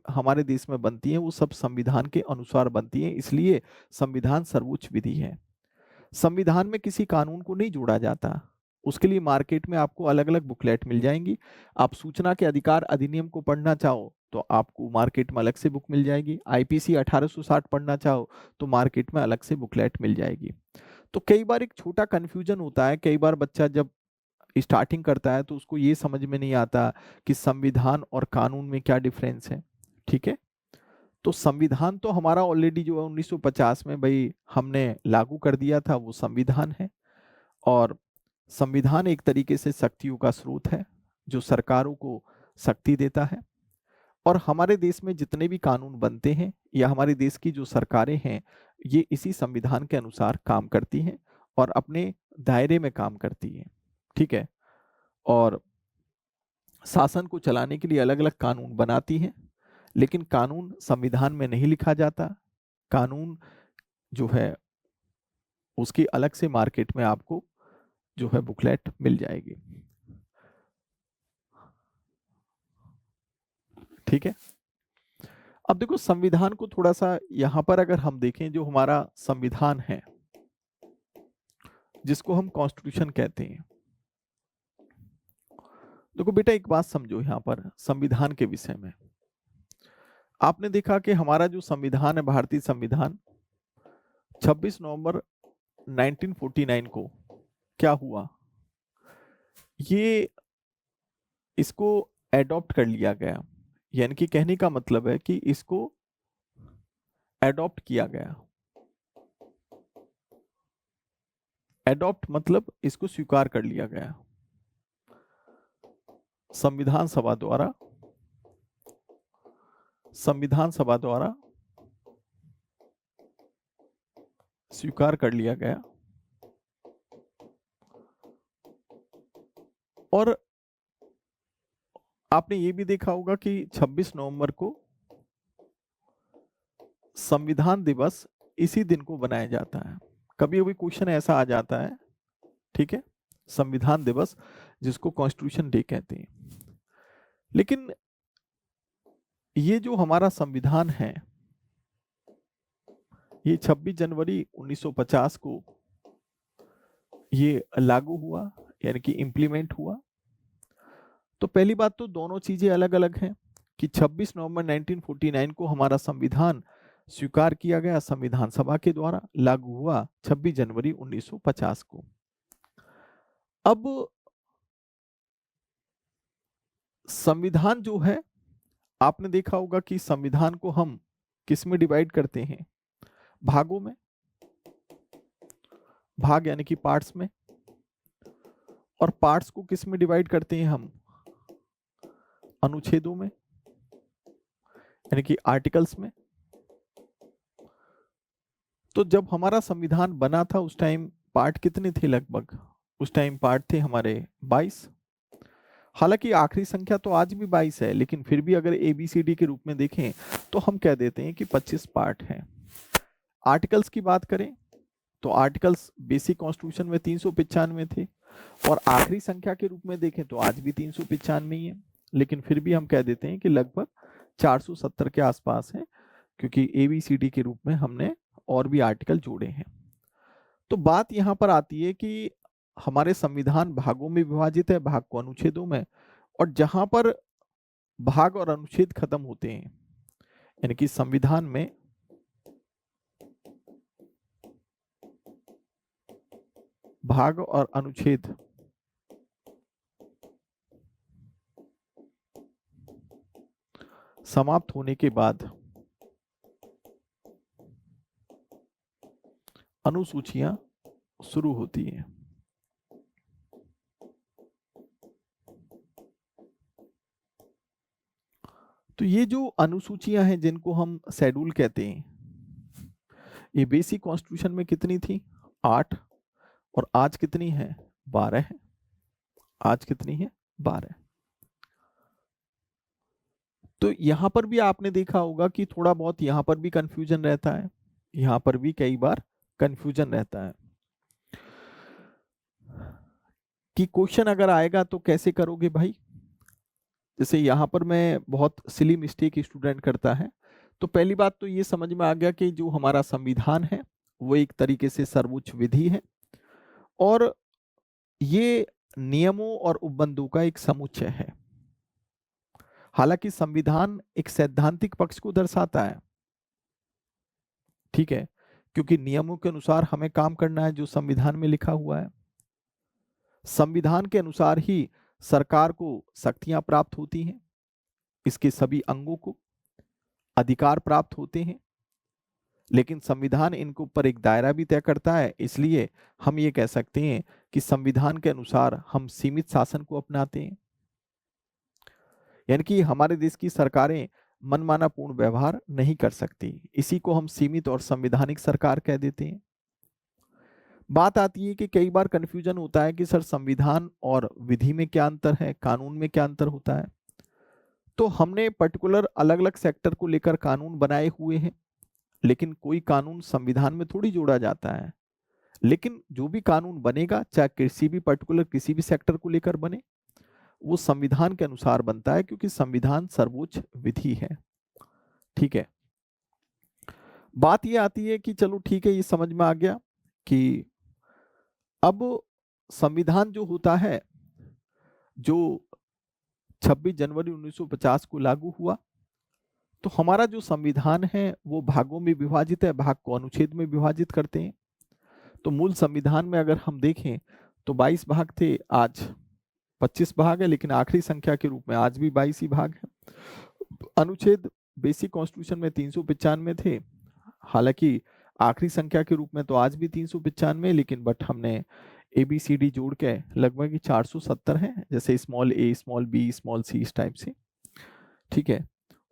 हमारे देश में बनती हैं वो सब संविधान के अनुसार बनती हैं, इसलिए संविधान सर्वोच्च विधि है। संविधान में किसी कानून को नहीं जोड़ा जाता, उसके लिए मार्केट में आपको अलग अलग बुकलेट मिल जाएंगी। आप सूचना के अधिकार अधिनियम को पढ़ना चाहो तो आपको मार्केट में अलग से बुक मिल जाएगी, आईपीसी 1860 पढ़ना चाहो तो मार्केट में अलग से बुकलेट मिल जाएगी। तो कई बार एक छोटा कंफ्यूजन होता है, कई बार बच्चा जब स्टार्टिंग करता है तो उसको ये समझ में नहीं आता कि संविधान और कानून में क्या डिफरेंस है। ठीक है, तो संविधान तो हमारा ऑलरेडी जो है 1950 में भाई हमने लागू कर दिया था, वो संविधान है। और संविधान एक तरीके से शक्तियों का स्रोत है जो सरकारों को शक्ति देता है। और हमारे देश में जितने भी कानून बनते हैं या हमारे देश की जो सरकारें हैं ये इसी संविधान के अनुसार काम करती हैं और अपने दायरे में काम करती हैं। ठीक है, और शासन को चलाने के लिए अलग अलग कानून बनाती हैं, लेकिन कानून संविधान में नहीं लिखा जाता। कानून जो है उसकी अलग से मार्केट में आपको जो है बुकलेट मिल जाएगी। ठीक है, अब देखो संविधान को थोड़ा सा यहां पर अगर हम देखें, जो हमारा संविधान है जिसको हम कॉन्स्टिट्यूशन कहते हैं, देखो बेटा एक बात समझो यहां पर संविधान के विषय में। आपने देखा कि हमारा जो संविधान है, भारतीय संविधान, 26 नवंबर 1949 को क्या हुआ, ये इसको एडॉप्ट कर लिया गया। यानी कि कहने का मतलब है कि इसको एडॉप्ट किया गया। एडॉप्ट मतलब इसको स्वीकार कर लिया गया संविधान सभा द्वारा। संविधान सभा द्वारा स्वीकार कर लिया गया। और आपने ये भी देखा होगा कि 26 नवंबर को संविधान दिवस इसी दिन को बनाया जाता है। कभी कभी क्वेश्चन ऐसा आ जाता है, ठीक है, संविधान दिवस जिसको कॉन्स्टिट्यूशन डे कहते हैं। लेकिन ये जो हमारा संविधान है ये 26 जनवरी 1950 को ये लागू हुआ, यानी कि इम्प्लीमेंट हुआ। तो पहली बात तो दोनों चीजें अलग अलग हैं कि 26 नवंबर 1949 को हमारा संविधान स्वीकार किया गया संविधान सभा के द्वारा, लागू हुआ 26 जनवरी 1950 को। अब संविधान जो है, आपने देखा होगा कि संविधान को हम किस में डिवाइड करते हैं? भागों में, भाग यानी कि पार्ट्स में। और पार्ट्स को किस में डिवाइड करते हैं हम? अनुच्छेदों में, यानी कि आर्टिकल्स में। तो जब हमारा संविधान बना था उस टाइम पार्ट कितने थे लगभग? उस टाइम पार्ट थे हमारे 22। हालांकि आखिरी संख्या तो आज भी 22 है, लेकिन फिर भी अगर ABCD के रूप में देखें तो हम कह देते हैं कि 25 पार्ट हैं। आर्टिकल्स की बात करें तो आर्टिकल्स बेसिक कॉन्स्टिट्यूशन में 395 थे, और आखिरी संख्या के रूप में देखें तो आज भी 395 ही है, लेकिन फिर भी हम कह देते हैं कि लगभग 470 के आसपास है, क्योंकि ABCD के रूप में हमने और भी आर्टिकल जोड़े हैं। तो बात यहां पर आती है कि हमारे संविधान भागों में विभाजित है, भाग को अनुच्छेदों में, और जहां पर भाग और अनुच्छेद खत्म होते हैं, यानी कि संविधान में भाग और अनुच्छेद समाप्त होने के बाद अनुसूचियां शुरू होती हैं। तो ये जो अनुसूचियां हैं जिनको हम शेड्यूल कहते हैं, ये बेसिक कॉन्स्टिट्यूशन में कितनी थी? 8, और आज कितनी है? 12 है। आज कितनी है? 12। तो यहां पर भी आपने देखा होगा कि थोड़ा बहुत यहां पर भी कंफ्यूजन रहता है, यहां पर भी कई बार कंफ्यूजन रहता है कि क्वेश्चन अगर आएगा तो कैसे करोगे भाई। जैसे यहाँ पर मैं बहुत सिली मिस्टेक स्टूडेंट करता है। तो पहली बात तो ये समझ में आ गया कि जो हमारा संविधान है वो एक तरीके से सर्वोच्च विधि है, और ये नियमों और उपबंधों का एक समुच्चय है। हालांकि संविधान एक सैद्धांतिक पक्ष को दर्शाता है, ठीक है, क्योंकि नियमों के अनुसार हमें काम करना है जो संविधान में लिखा हुआ है। संविधान के अनुसार ही सरकार को शक्तियां प्राप्त होती हैं, इसके सभी अंगों को अधिकार प्राप्त होते हैं, लेकिन संविधान इनके ऊपर एक दायरा भी तय करता है। इसलिए हम ये कह सकते हैं कि संविधान के अनुसार हम सीमित शासन को अपनाते हैं, यानी कि हमारे देश की सरकारें मनमाना पूर्ण व्यवहार नहीं कर सकती। इसी को हम सीमित और संवैधानिक सरकार कह देते हैं। बात आती है कि कई बार कंफ्यूजन होता है कि सर संविधान और विधि में क्या अंतर है, कानून में क्या अंतर होता है। तो हमने पर्टिकुलर अलग अलग सेक्टर को लेकर कानून बनाए हुए हैं, लेकिन कोई कानून संविधान में थोड़ी जोड़ा जाता है। लेकिन जो भी कानून बनेगा, चाहे किसी भी पर्टिकुलर किसी भी सेक्टर को लेकर बने, वो संविधान के अनुसार बनता है, क्योंकि संविधान सर्वोच्च विधि है, ठीक है। बात ये आती है कि चलो ठीक है, ये समझ में आ गया कि अब संविधान जो होता है, जो 26 जनवरी 1950 को लागू हुआ, तो हमारा जो संविधान है वो भागों में विभाजित है, भाग को अनुच्छेद में विभाजित करते हैं। तो मूल संविधान में अगर हम देखें तो 22 भाग थे, आज 25 भाग है, लेकिन आखिरी संख्या के रूप में आज भी 22 ही भाग है। अनुच्छेद बेसिक कॉन्स्टिट्यूशन में 395 थे, हालांकि आखिरी संख्या के रूप में तो आज भी 395, लेकिन बट हमने ABCD जोड़ के लगभग 470 है, जैसे small a, small b, small c, इस टाइप से, ठीक है।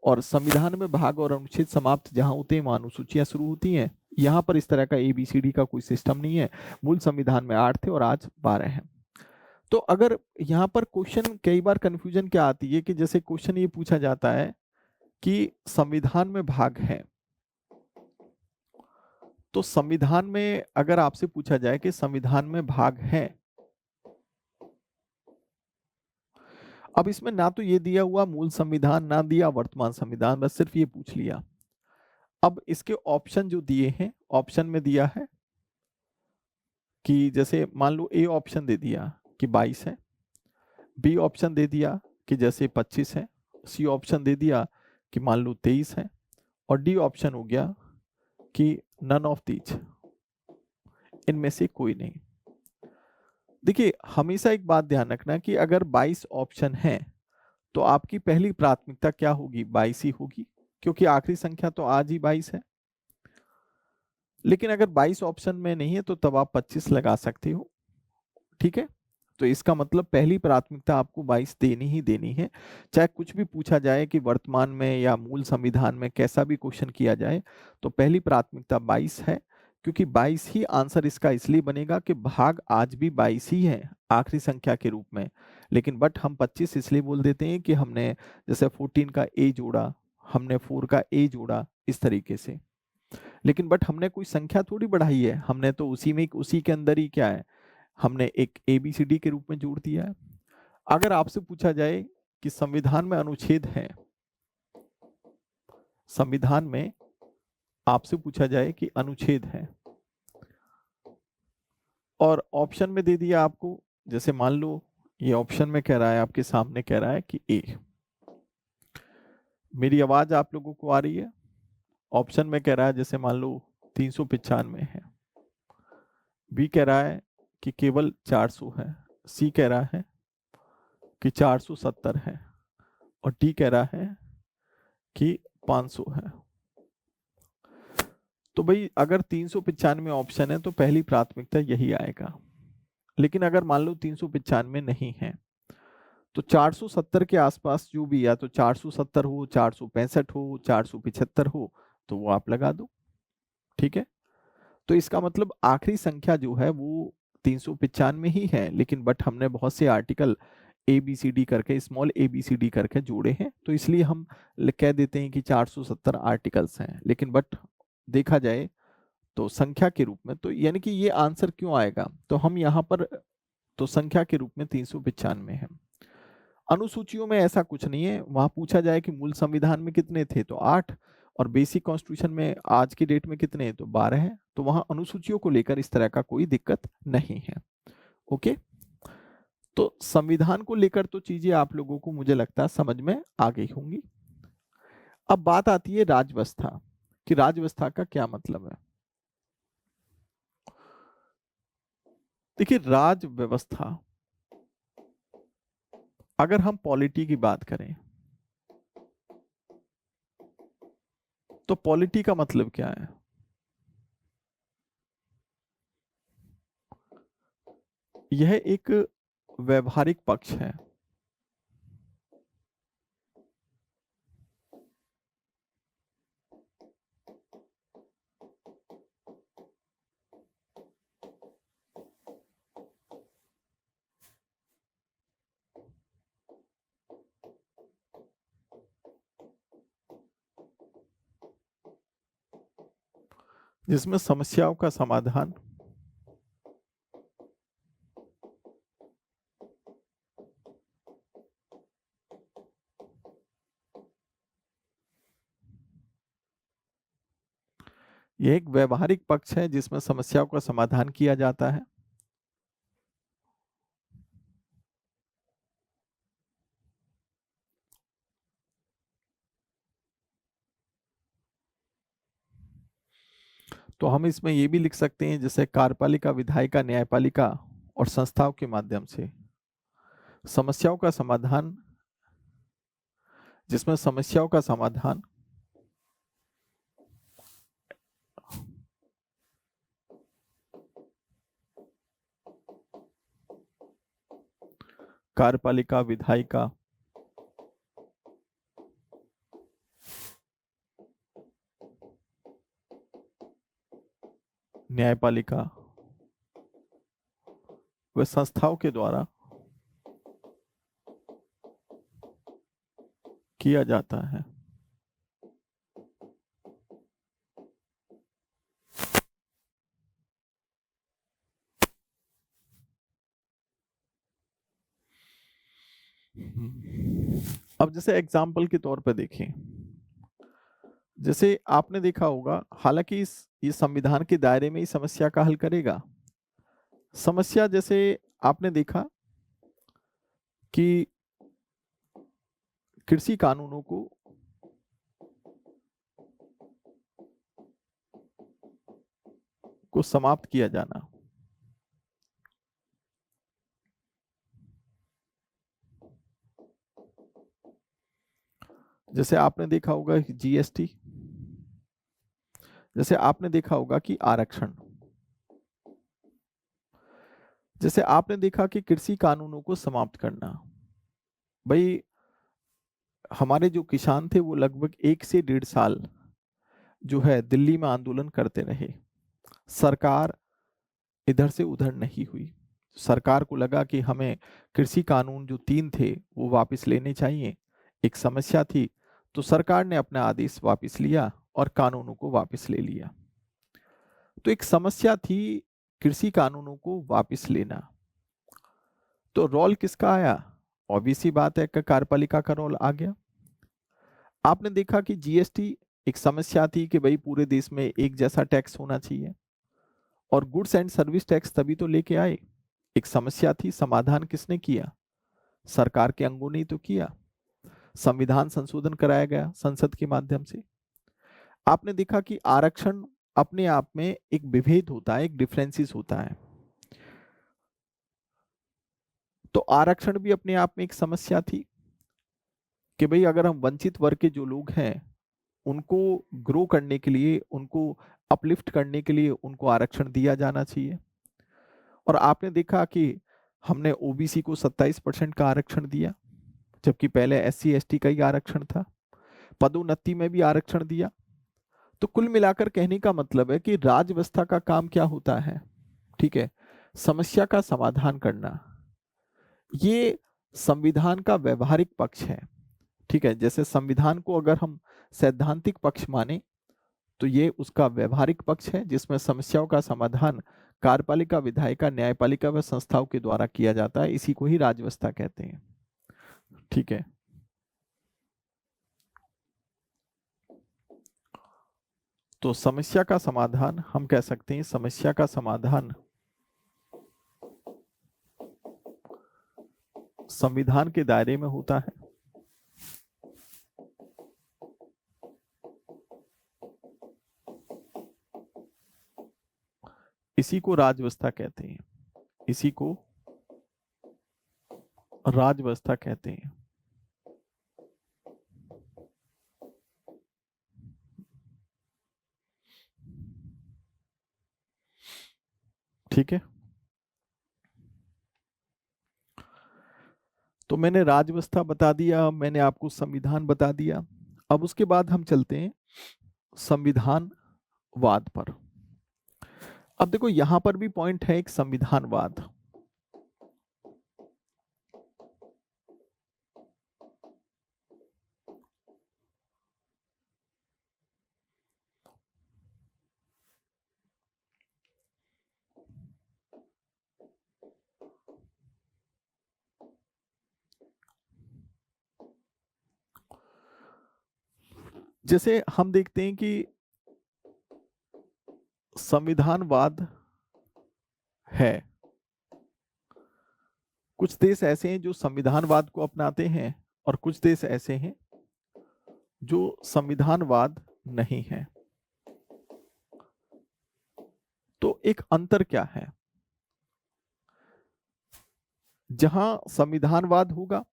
और संविधान में भाग और अनुच्छेद समाप्त जहां होते हैं वहां अनुसूचियां शुरू होती हैं। यहाँ पर इस तरह का ABCD का कोई सिस्टम नहीं है। मूल संविधान में 8 थे और आज 12 हैं। तो अगर यहाँ पर क्वेश्चन, कई बार कंफ्यूजन क्या आती है कि जैसे क्वेश्चन ये पूछा जाता है कि संविधान में भाग है, तो संविधान में अगर आपसे पूछा जाए कि संविधान में भाग हैं, अब इसमें ना तो ये दिया हुआ मूल संविधान, ना दिया वर्तमान संविधान, बस सिर्फ ये पूछ लिया। अब इसके ऑप्शन जो दिए हैं, ऑप्शन में दिया है कि जैसे मान लो ए ऑप्शन दे दिया कि 22 है, बी ऑप्शन दे दिया कि जैसे 25 है, सी ऑप्शन दे दिया कि मान लो 23 है, और डी ऑप्शन हो गया कि नन ऑफ दीज, इनमें से कोई नहीं। देखिए हमेशा एक बात ध्यान रखना कि अगर 22 ऑप्शन है तो आपकी पहली प्राथमिकता क्या होगी, 22 ही होगी, क्योंकि आखिरी संख्या तो आज ही 22 है। लेकिन अगर 22 ऑप्शन में नहीं है तो तब आप 25 लगा सकते हो, ठीक है। तो इसका मतलब पहली प्राथमिकता आपको 22 देनी ही देनी है, चाहे कुछ भी पूछा जाए कि वर्तमान में या मूल संविधान में कैसा भी क्वेश्चन किया जाए, तो पहली प्राथमिकता 22 है, क्योंकि 22 ही आंसर इसका इसलिए बनेगा कि भाग आज भी 22 ही है आखिरी संख्या के रूप में। लेकिन बट हम 25 इसलिए बोल देते हैं कि हमने जैसे 14 का ए जोड़ा, हमने 4 का ए जोड़ा, इस तरीके से। लेकिन बट हमने कोई संख्या थोड़ी बढ़ाई है, हमने तो उसी में उसी के अंदर ही क्या है, हमने एक ए बी सी डी के रूप में जोड़ दिया है। अगर आपसे पूछा जाए कि संविधान में अनुच्छेद है, संविधान में आपसे पूछा जाए कि अनुच्छेद है, और ऑप्शन में दे दिया आपको, जैसे मान लो ये ऑप्शन में कह रहा है, आपके सामने कह रहा है कि ए, मेरी आवाज आप लोगों को आ रही है। ऑप्शन में कह रहा है जैसे मान लो 395 है, बी कह रहा है कि केवल 400 है, सी कह रहा है कि 470 है, और डी कह रहा है कि 500 है। तो भाई अगर 395 ऑप्शन है तो पहली प्राथमिकता यही आएगा। लेकिन अगर मान लो 395 नहीं है तो 470 के आसपास जो भी, या तो 470 हो, 465 हो, 475 हो, तो वो आप लगा दो, ठीक है। तो इसका मतलब आखिरी संख्या जो है वो 395 ही है, लेकिन बट हमने बहुत से article A B C D करके, small A B C D करके जोड़े हैं, तो इसलिए हम कह देते हैं कि 470 आर्टिकल्स हैं। लेकिन बट देखा जाए तो संख्या के रूप में, तो यानी कि ये आंसर क्यों आएगा, तो हम यहाँ पर तो संख्या के रूप में 395 है। अनुसूचियों में ऐसा कुछ नहीं है, वहां पूछा जाए कि मूल संविधान में कितने थे तो 8, और बेसिक कॉन्स्टिट्यूशन में आज की डेट में कितने हैं तो 12 है। तो वहां अनुसूचियों को लेकर इस तरह का कोई दिक्कत नहीं है। ओके, तो संविधान को लेकर तो चीजें आप लोगों को मुझे लगता है समझ में आ गई होंगी। अब बात आती है राजव्यवस्था, कि राजव्यवस्था का क्या मतलब है। देखिए राज व्यवस्था, अगर हम पॉलिटी की बात करें तो पॉलिटी का मतलब क्या है, यह एक व्यवहारिक पक्ष है। जिसमें समस्याओं का समाधान, यह एक व्यवहारिक पक्ष है जिसमें समस्याओं का समाधान किया जाता है। तो हम इसमें ये भी लिख सकते हैं जैसे कार्यपालिका, विधायिका, न्यायपालिका और संस्थाओं के माध्यम से समस्याओं का समाधान, जिसमें समस्याओं का समाधान कार्यपालिका, विधायिका, न्यायपालिका व संस्थाओं के द्वारा किया जाता है। अब जैसे एग्जाम्पल के तौर पे देखें, जैसे आपने देखा होगा, हालांकि इस संविधान के दायरे में ही समस्या का हल करेगा। समस्या जैसे आपने देखा कि कृषि कानूनों को समाप्त किया जाना, जैसे आपने देखा होगा जीएसटी, जैसे आपने देखा होगा कि आरक्षण, जैसे आपने देखा कि कृषि कानूनों को समाप्त करना। भाई हमारे जो किसान थे वो लगभग 1 से 1.5 साल जो है दिल्ली में आंदोलन करते रहे। सरकार इधर से उधर नहीं हुई। सरकार को लगा कि हमें कृषि कानून जो 3 थे वो वापस लेने चाहिए। एक समस्या थी, तो सरकार ने अपना आदेश वापस लिया और कानूनों को वापस ले लिया। तो एक समस्या थी कृषि कानूनों को वापस लेना। तो रोल किसका आया? ऑब्वियस सी बात है कि कार्यपालिका का रोल आ गया। आपने देखा कि जीएसटी एक समस्या थी कि भाई पूरे देश में एक जैसा टैक्स होना चाहिए, और गुड्स एंड सर्विस टैक्स तभी तो लेके आए। एक समस्या थी, समाधान किसने किया? सरकार के अंगों ने ही तो किया। संविधान संशोधन कराया गया संसद के माध्यम से। आपने देखा कि आरक्षण अपने आप में एक विभेद होता है, एक डिफरेंसेस होता है। तो आरक्षण भी अपने आप में एक समस्या थी कि भाई अगर हम वंचित वर्ग के जो लोग हैं उनको ग्रो करने के लिए, उनको अपलिफ्ट करने के लिए उनको आरक्षण दिया जाना चाहिए। और आपने देखा कि हमने ओबीसी को 27% का आरक्षण दिया, जबकि पहले एससी एसटी का ही आरक्षण था। पदोन्नति में भी आरक्षण दिया। तो कुल मिलाकर कहने का मतलब है कि राज व्यवस्था का काम क्या होता है? ठीक है, समस्या का समाधान करना। ये संविधान का व्यवहारिक पक्ष है। ठीक है, जैसे संविधान को अगर हम सैद्धांतिक पक्ष माने तो ये उसका व्यवहारिक पक्ष है, जिसमें समस्याओं का समाधान कार्यपालिका, विधायिका, न्यायपालिका व संस्थाओं के द्वारा किया जाता है। इसी को ही राज व्यवस्था कहते हैं। ठीक है, तो समस्या का समाधान हम कह सकते हैं, समस्या का समाधान संविधान के दायरे में होता है। इसी को राज व्यवस्था कहते हैं। इसी को राज व्यवस्था कहते हैं। ठीक है, तो मैंने राज व्यवस्था बता दिया, मैंने आपको संविधान बता दिया। अब उसके बाद हम चलते हैं संविधानवाद पर। अब देखो यहां पर भी पॉइंट है एक संविधानवाद। जैसे हम देखते हैं कि संविधानवाद है, कुछ देश ऐसे हैं जो संविधानवाद को अपनाते हैं और कुछ देश ऐसे हैं जो संविधानवाद नहीं है। तो एक अंतर क्या है? जहां संविधानवाद होगा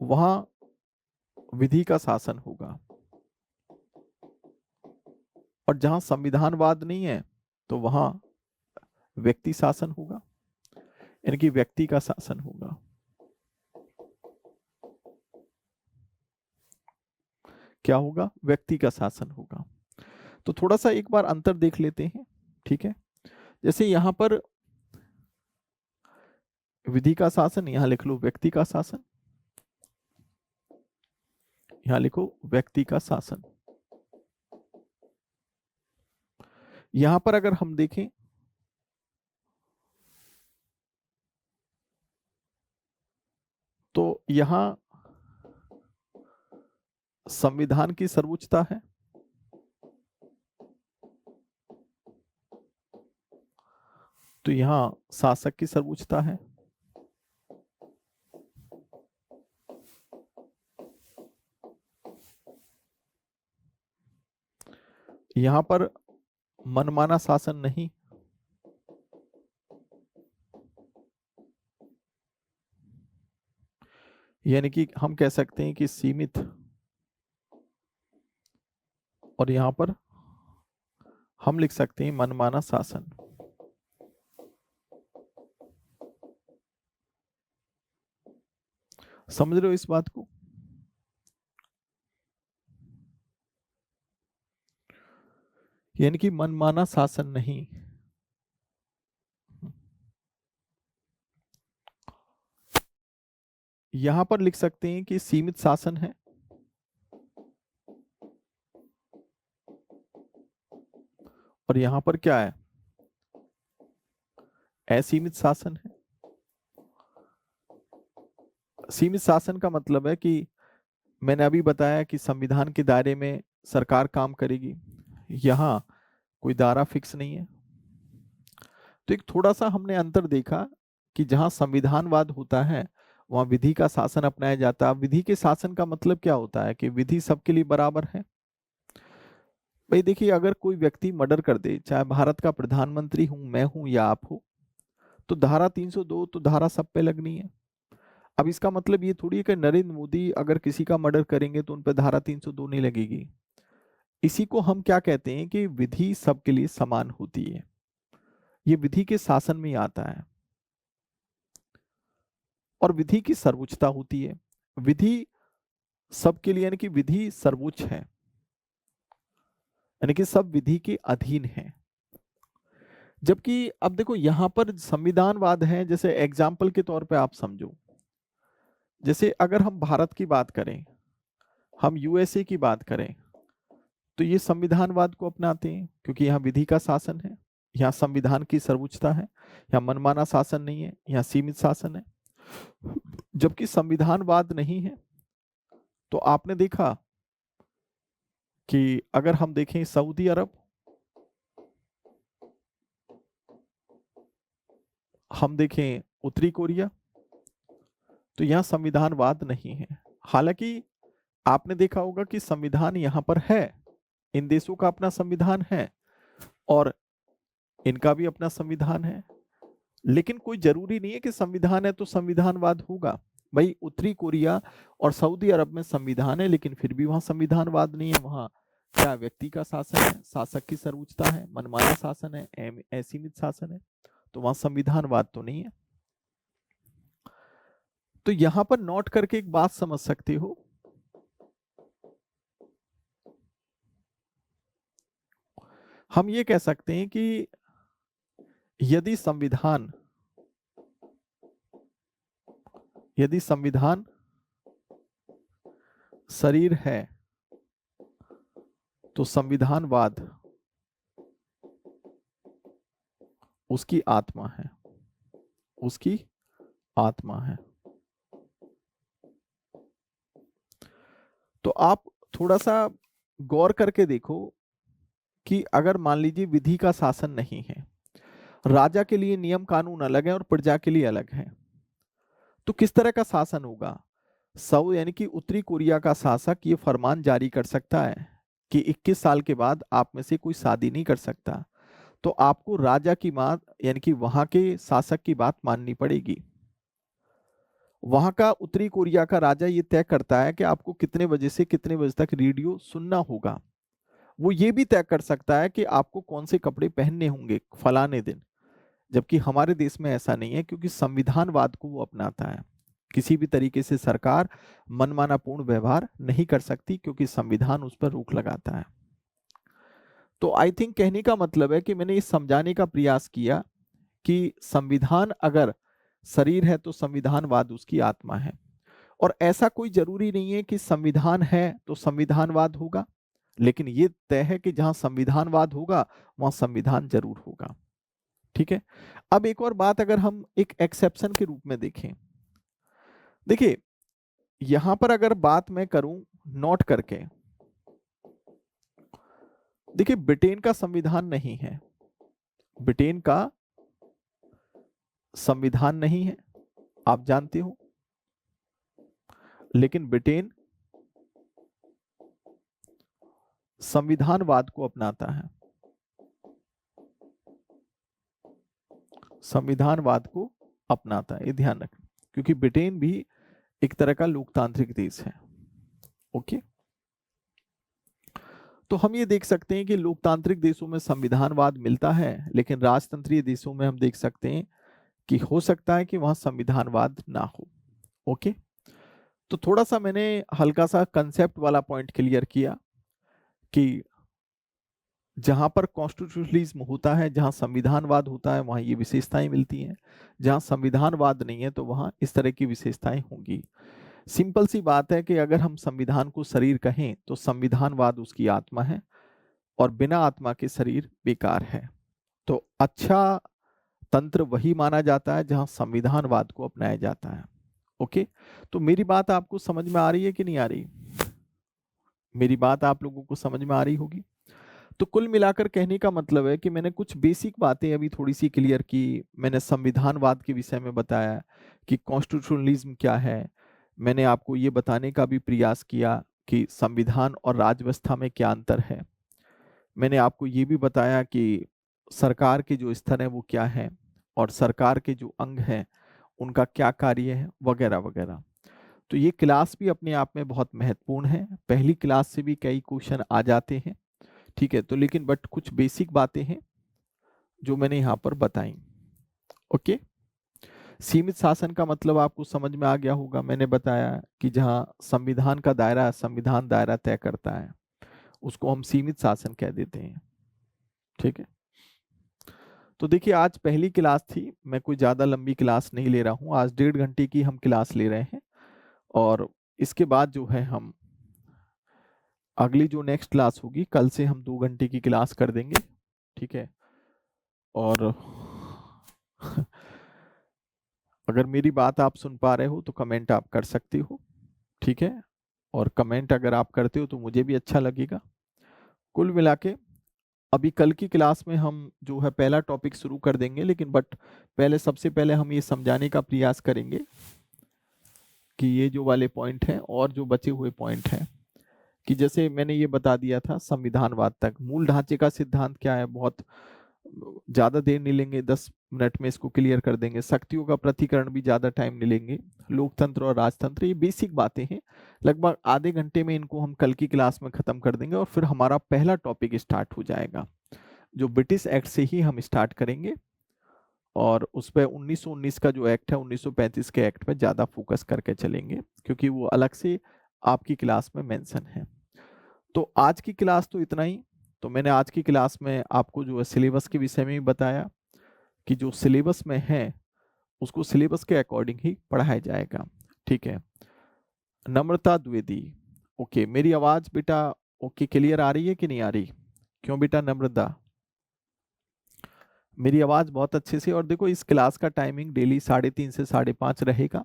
वहां विधि का शासन होगा, और जहां संविधानवाद नहीं है तो वहां व्यक्ति शासन होगा, यानी कि व्यक्ति का शासन होगा। क्या होगा? व्यक्ति का शासन होगा। तो थोड़ा सा एक बार अंतर देख लेते हैं। ठीक है, जैसे यहां पर विधि का शासन, यहां लिख लो व्यक्ति का शासन, यहां लिखो व्यक्ति का शासन। यहां पर अगर हम देखें, , , , , , , , , , , , , , , , , , , , , , , , , , , , , , , , , , , , , , , , , , , , , , , , , , , , , , , , , , , यहां संविधान की सर्वोच्चता है, तो यहां शासक की सर्वोच्चता है। यहां पर मनमाना शासन नहीं, यानी कि हम कह सकते हैं कि सीमित, और यहां पर हम लिख सकते हैं मनमाना शासन। समझ रहे हो इस बात को? यानी कि मनमाना शासन नहीं। यहां पर लिख सकते हैं कि सीमित शासन है, और यहां पर क्या है? असीमित शासन है। सीमित शासन का मतलब है कि मैंने अभी बताया कि संविधान के दायरे में सरकार काम करेगी, यहां कोई दायरा फिक्स नहीं है। तो एक थोड़ा सा हमने अंतर देखा कि जहां संविधानवाद होता है वहां विधि का शासन अपनाया जाता है। विधि के शासन का मतलब क्या होता है? कि विधि सबके लिए बराबर है। भाई देखिए, अगर कोई व्यक्ति मर्डर कर दे, चाहे भारत का प्रधानमंत्री हूं, मैं हूं या आप हो, तो धारा 302 तो धारा सब पे लगनी है। अब इसका मतलब ये थोड़ी है कि नरेंद्र मोदी अगर किसी का मर्डर करेंगे तो उन पर धारा 302 नहीं लगेगी। इसी को हम क्या कहते हैं कि विधि सबके लिए समान होती है। ये विधि के शासन में आता है, और विधि की सर्वोच्चता होती है। विधि सबके लिए, यानी कि विधि सर्वोच्च है, यानी कि सब विधि के अधीन है। जबकि अब देखो यहां पर संविधानवाद है, जैसे एग्जाम्पल के तौर पे आप समझो, जैसे अगर हम भारत की बात करें, हम यूएसए की बात करें, तो ये संविधानवाद को अपनाते हैं क्योंकि यहाँ विधि का शासन है, यहाँ संविधान की सर्वोच्चता है, यहाँ मनमाना शासन नहीं है, यहाँ सीमित शासन है। जबकि संविधानवाद नहीं है, तो आपने देखा कि अगर हम देखें सऊदी अरब, हम देखें उत्तरी कोरिया, तो यहाँ संविधानवाद नहीं है। हालांकि आपने देखा होगा कि संविधान यहाँ पर है, इन देशों का अपना संविधान है और इनका भी अपना संविधान है, लेकिन कोई जरूरी नहीं है कि संविधान है तो संविधानवाद होगा। भाई उत्तरी कोरिया और सऊदी अरब में संविधान है, लेकिन फिर भी वहां संविधानवाद नहीं है। वहां क्या व्यक्ति का शासन है, शासक की सर्वोच्चता है, मनमाना शासन है, असीमित शासन है, तो वहां संविधानवाद तो नहीं है। तो यहां पर नोट करके एक बात समझ सकते हो, हम ये कह सकते हैं कि यदि संविधान शरीर है तो संविधानवाद उसकी आत्मा है, उसकी आत्मा है। तो आप थोड़ा सा गौर करके देखो कि अगर मान लीजिए विधि का शासन नहीं है, राजा के लिए नियम कानून अलग है और प्रजा के लिए अलग है, तो किस तरह का शासन होगा? सऊदी यानी कि उत्तरी कोरिया का शासक ये फरमान जारी कर सकता है कि 21 साल के बाद आप में से कोई शादी नहीं कर सकता, तो आपको राजा की बात, यानी कि वहां के शासक की बात माननी पड़ेगी। वहां का उत्तरी कोरिया का राजा ये तय करता है कि आपको कितने बजे से कितने बजे तक रेडियो सुनना होगा। वो ये भी तय कर सकता है कि आपको कौन से कपड़े पहनने होंगे फलाने दिन। जबकि हमारे देश में ऐसा नहीं है, क्योंकि संविधानवाद को वो अपनाता है। किसी भी तरीके से सरकार मनमानापूर्ण व्यवहार नहीं कर सकती, क्योंकि संविधान उस पर रोक लगाता है। तो आई थिंक कहने का मतलब है कि मैंने इस समझाने का प्रयास किया कि संविधान अगर शरीर है तो संविधानवाद उसकी आत्मा है, और ऐसा कोई जरूरी नहीं है कि संविधान है तो संविधानवाद होगा, लेकिन ये तय है कि जहां संविधानवाद होगा वहां संविधान जरूर होगा। ठीक है। अब एक और बात अगर हम एक एक्सेप्शन के रूप में देखें, देखिए यहां पर अगर बात मैं करूं नोट करके, देखिए ब्रिटेन का संविधान नहीं है, ब्रिटेन का संविधान नहीं है, आप जानते हो, लेकिन ब्रिटेन संविधानवाद को अपनाता है, संविधानवाद को अपनाता है, ये ध्यान रखना, क्योंकि ब्रिटेन भी एक तरह का लोकतांत्रिक देश है। ओके, तो हम ये देख सकते हैं कि लोकतांत्रिक देशों में संविधानवाद मिलता है, लेकिन राजतंत्रीय देशों में हम देख सकते हैं कि हो सकता है कि वहां संविधानवाद ना हो। ओके, तो थोड़ा सा मैंने हल्का सा कंसेप्ट वाला पॉइंट क्लियर किया कि जहां पर कॉन्स्टिट्यूशनलिज्म होता है, जहां संविधानवाद होता है, वहां ये विशेषताएं मिलती हैं, जहां संविधानवाद नहीं है तो वहां इस तरह की विशेषताएं होंगी। सिंपल सी बात है कि अगर हम संविधान को शरीर कहें तो संविधानवाद उसकी आत्मा है और बिना आत्मा के शरीर बेकार है। तो अच्छा तंत्र वही माना जाता है जहां संविधानवाद को अपनाया जाता है। ओके, तो मेरी बात आपको समझ में आ रही है कि नहीं आ रही? मेरी बात आप लोगों को समझ में आ रही होगी। तो कुल मिलाकर कहने का मतलब है कि मैंने कुछ बेसिक बातें अभी थोड़ी सी क्लियर की, मैंने संविधानवाद के विषय में बताया कि कॉन्स्टिट्यूशनलिज्म क्या है, मैंने आपको ये बताने का भी प्रयास किया कि संविधान और राज्य व्यवस्था में क्या अंतर है, मैंने आपको ये भी बताया कि सरकार के जो स्तर है वो क्या है और सरकार के जो अंग हैं उनका क्या कार्य है, वगैरह वगैरह। तो ये क्लास भी अपने आप में बहुत महत्वपूर्ण है, पहली क्लास से भी कई क्वेश्चन आ जाते हैं, ठीक है, तो लेकिन बट कुछ बेसिक बातें हैं जो मैंने यहाँ पर बताई। ओके, सीमित शासन का मतलब आपको समझ में आ गया होगा, मैंने बताया कि जहाँ संविधान का दायरा, संविधान दायरा तय करता है, उसको हम सीमित शासन कह देते हैं। ठीक है, तो देखिए आज पहली क्लास थी, मैं कोई ज़्यादा लंबी क्लास नहीं ले रहा हूँ, आज 1.5 घंटे की हम क्लास ले रहे हैं और इसके बाद जो है हम अगली जो नेक्स्ट क्लास होगी कल से हम 2 घंटे की क्लास कर देंगे। ठीक है, और अगर मेरी बात आप सुन पा रहे हो तो कमेंट आप कर सकते हो, ठीक है, और कमेंट अगर आप करते हो तो मुझे भी अच्छा लगेगा। कुल मिला के अभी कल की क्लास में हम जो है पहला टॉपिक शुरू कर देंगे, लेकिन बट पहले सबसे पहले हम ये समझाने का प्रयास करेंगे कि ये जो वाले पॉइंट हैं और जो बचे हुए पॉइंट हैं, कि जैसे मैंने ये बता दिया था संविधानवाद तक, मूल ढांचे का सिद्धांत क्या है, बहुत ज्यादा देर नहीं लेंगे, 10 मिनट में इसको क्लियर कर देंगे। शक्तियों का प्रतिकरण भी ज्यादा टाइम नहीं लेंगे। लोकतंत्र और राजतंत्र, ये बेसिक बातें हैं, लगभग आधे घंटे में इनको हम कल की क्लास में खत्म कर देंगे और फिर हमारा पहला टॉपिक स्टार्ट हो जाएगा, जो ब्रिटिश एक्ट से ही हम स्टार्ट करेंगे और उस पर 1919 का जो एक्ट है, 1935 के एक्ट पे ज्यादा फोकस करके चलेंगे, क्योंकि वो अलग से आपकी क्लास में मेंशन है। तो आज की क्लास तो इतना ही। तो मैंने आज की क्लास में आपको जो है सिलेबस के विषय में भी बताया कि जो सिलेबस में है उसको सिलेबस के अकॉर्डिंग ही पढ़ाया जाएगा। ठीक है, नम्रता द्विवेदी, ओके, मेरी आवाज बेटा ओके क्लियर आ रही है कि नहीं आ रही? क्यों बेटा नम्रता? मेरी आवाज बहुत अच्छे से, और देखो इस क्लास का टाइमिंग डेली 3:30 से 5:30 रहेगा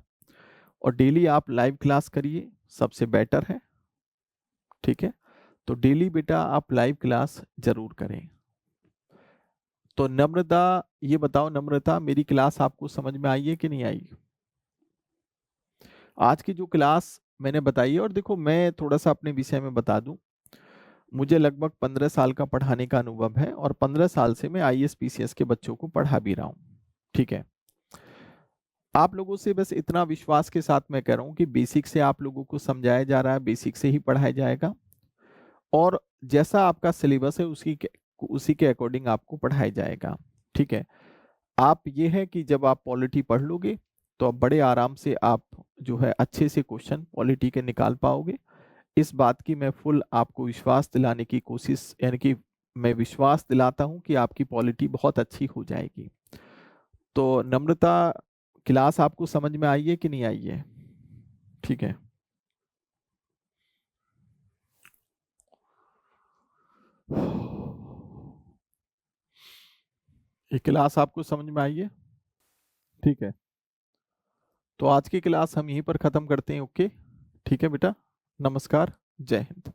और डेली आप लाइव क्लास करिए, सबसे बेटर है। ठीक है, तो डेली बेटा आप लाइव क्लास जरूर करें। तो नम्रता, ये बताओ नम्रता, मेरी क्लास आपको समझ में आई है कि नहीं आई? आज की जो क्लास मैंने बताई है, और देखो मैं थोड़ा सा अपने विषय में बता दूं, मुझे लगभग 15 साल का पढ़ाने का अनुभव है और 15 साल से मैं आईएएस पीसीएस के बच्चों को पढ़ा भी रहा हूं। ठीक है, आप लोगों से बस इतना विश्वास के साथ मैं कह रहा हूं कि बेसिक से आप लोगों को समझाया जा रहा है, बेसिक से ही पढ़ाया जाएगा और जैसा आपका सिलेबस है उसी के अकॉर्डिंग आपको पढ़ाया जाएगा। ठीक है, आप ये है कि जब आप पॉलिटी पढ़ लोगे तो अब बड़े आराम से आप जो है अच्छे से क्वेश्चन पॉलिटी के निकाल पाओगे। इस बात की मैं फुल आपको विश्वास दिलाने की कोशिश, यानी कि मैं विश्वास दिलाता हूं कि आपकी पॉलिटी बहुत अच्छी हो जाएगी। तो नम्रता, क्लास आपको समझ में आई है कि नहीं आई है? ठीक है, ये क्लास आपको समझ में आई है? ठीक है, तो आज की क्लास हम यहीं पर खत्म करते हैं। ओके। ठीक है बेटा, नमस्कार, जय हिंद।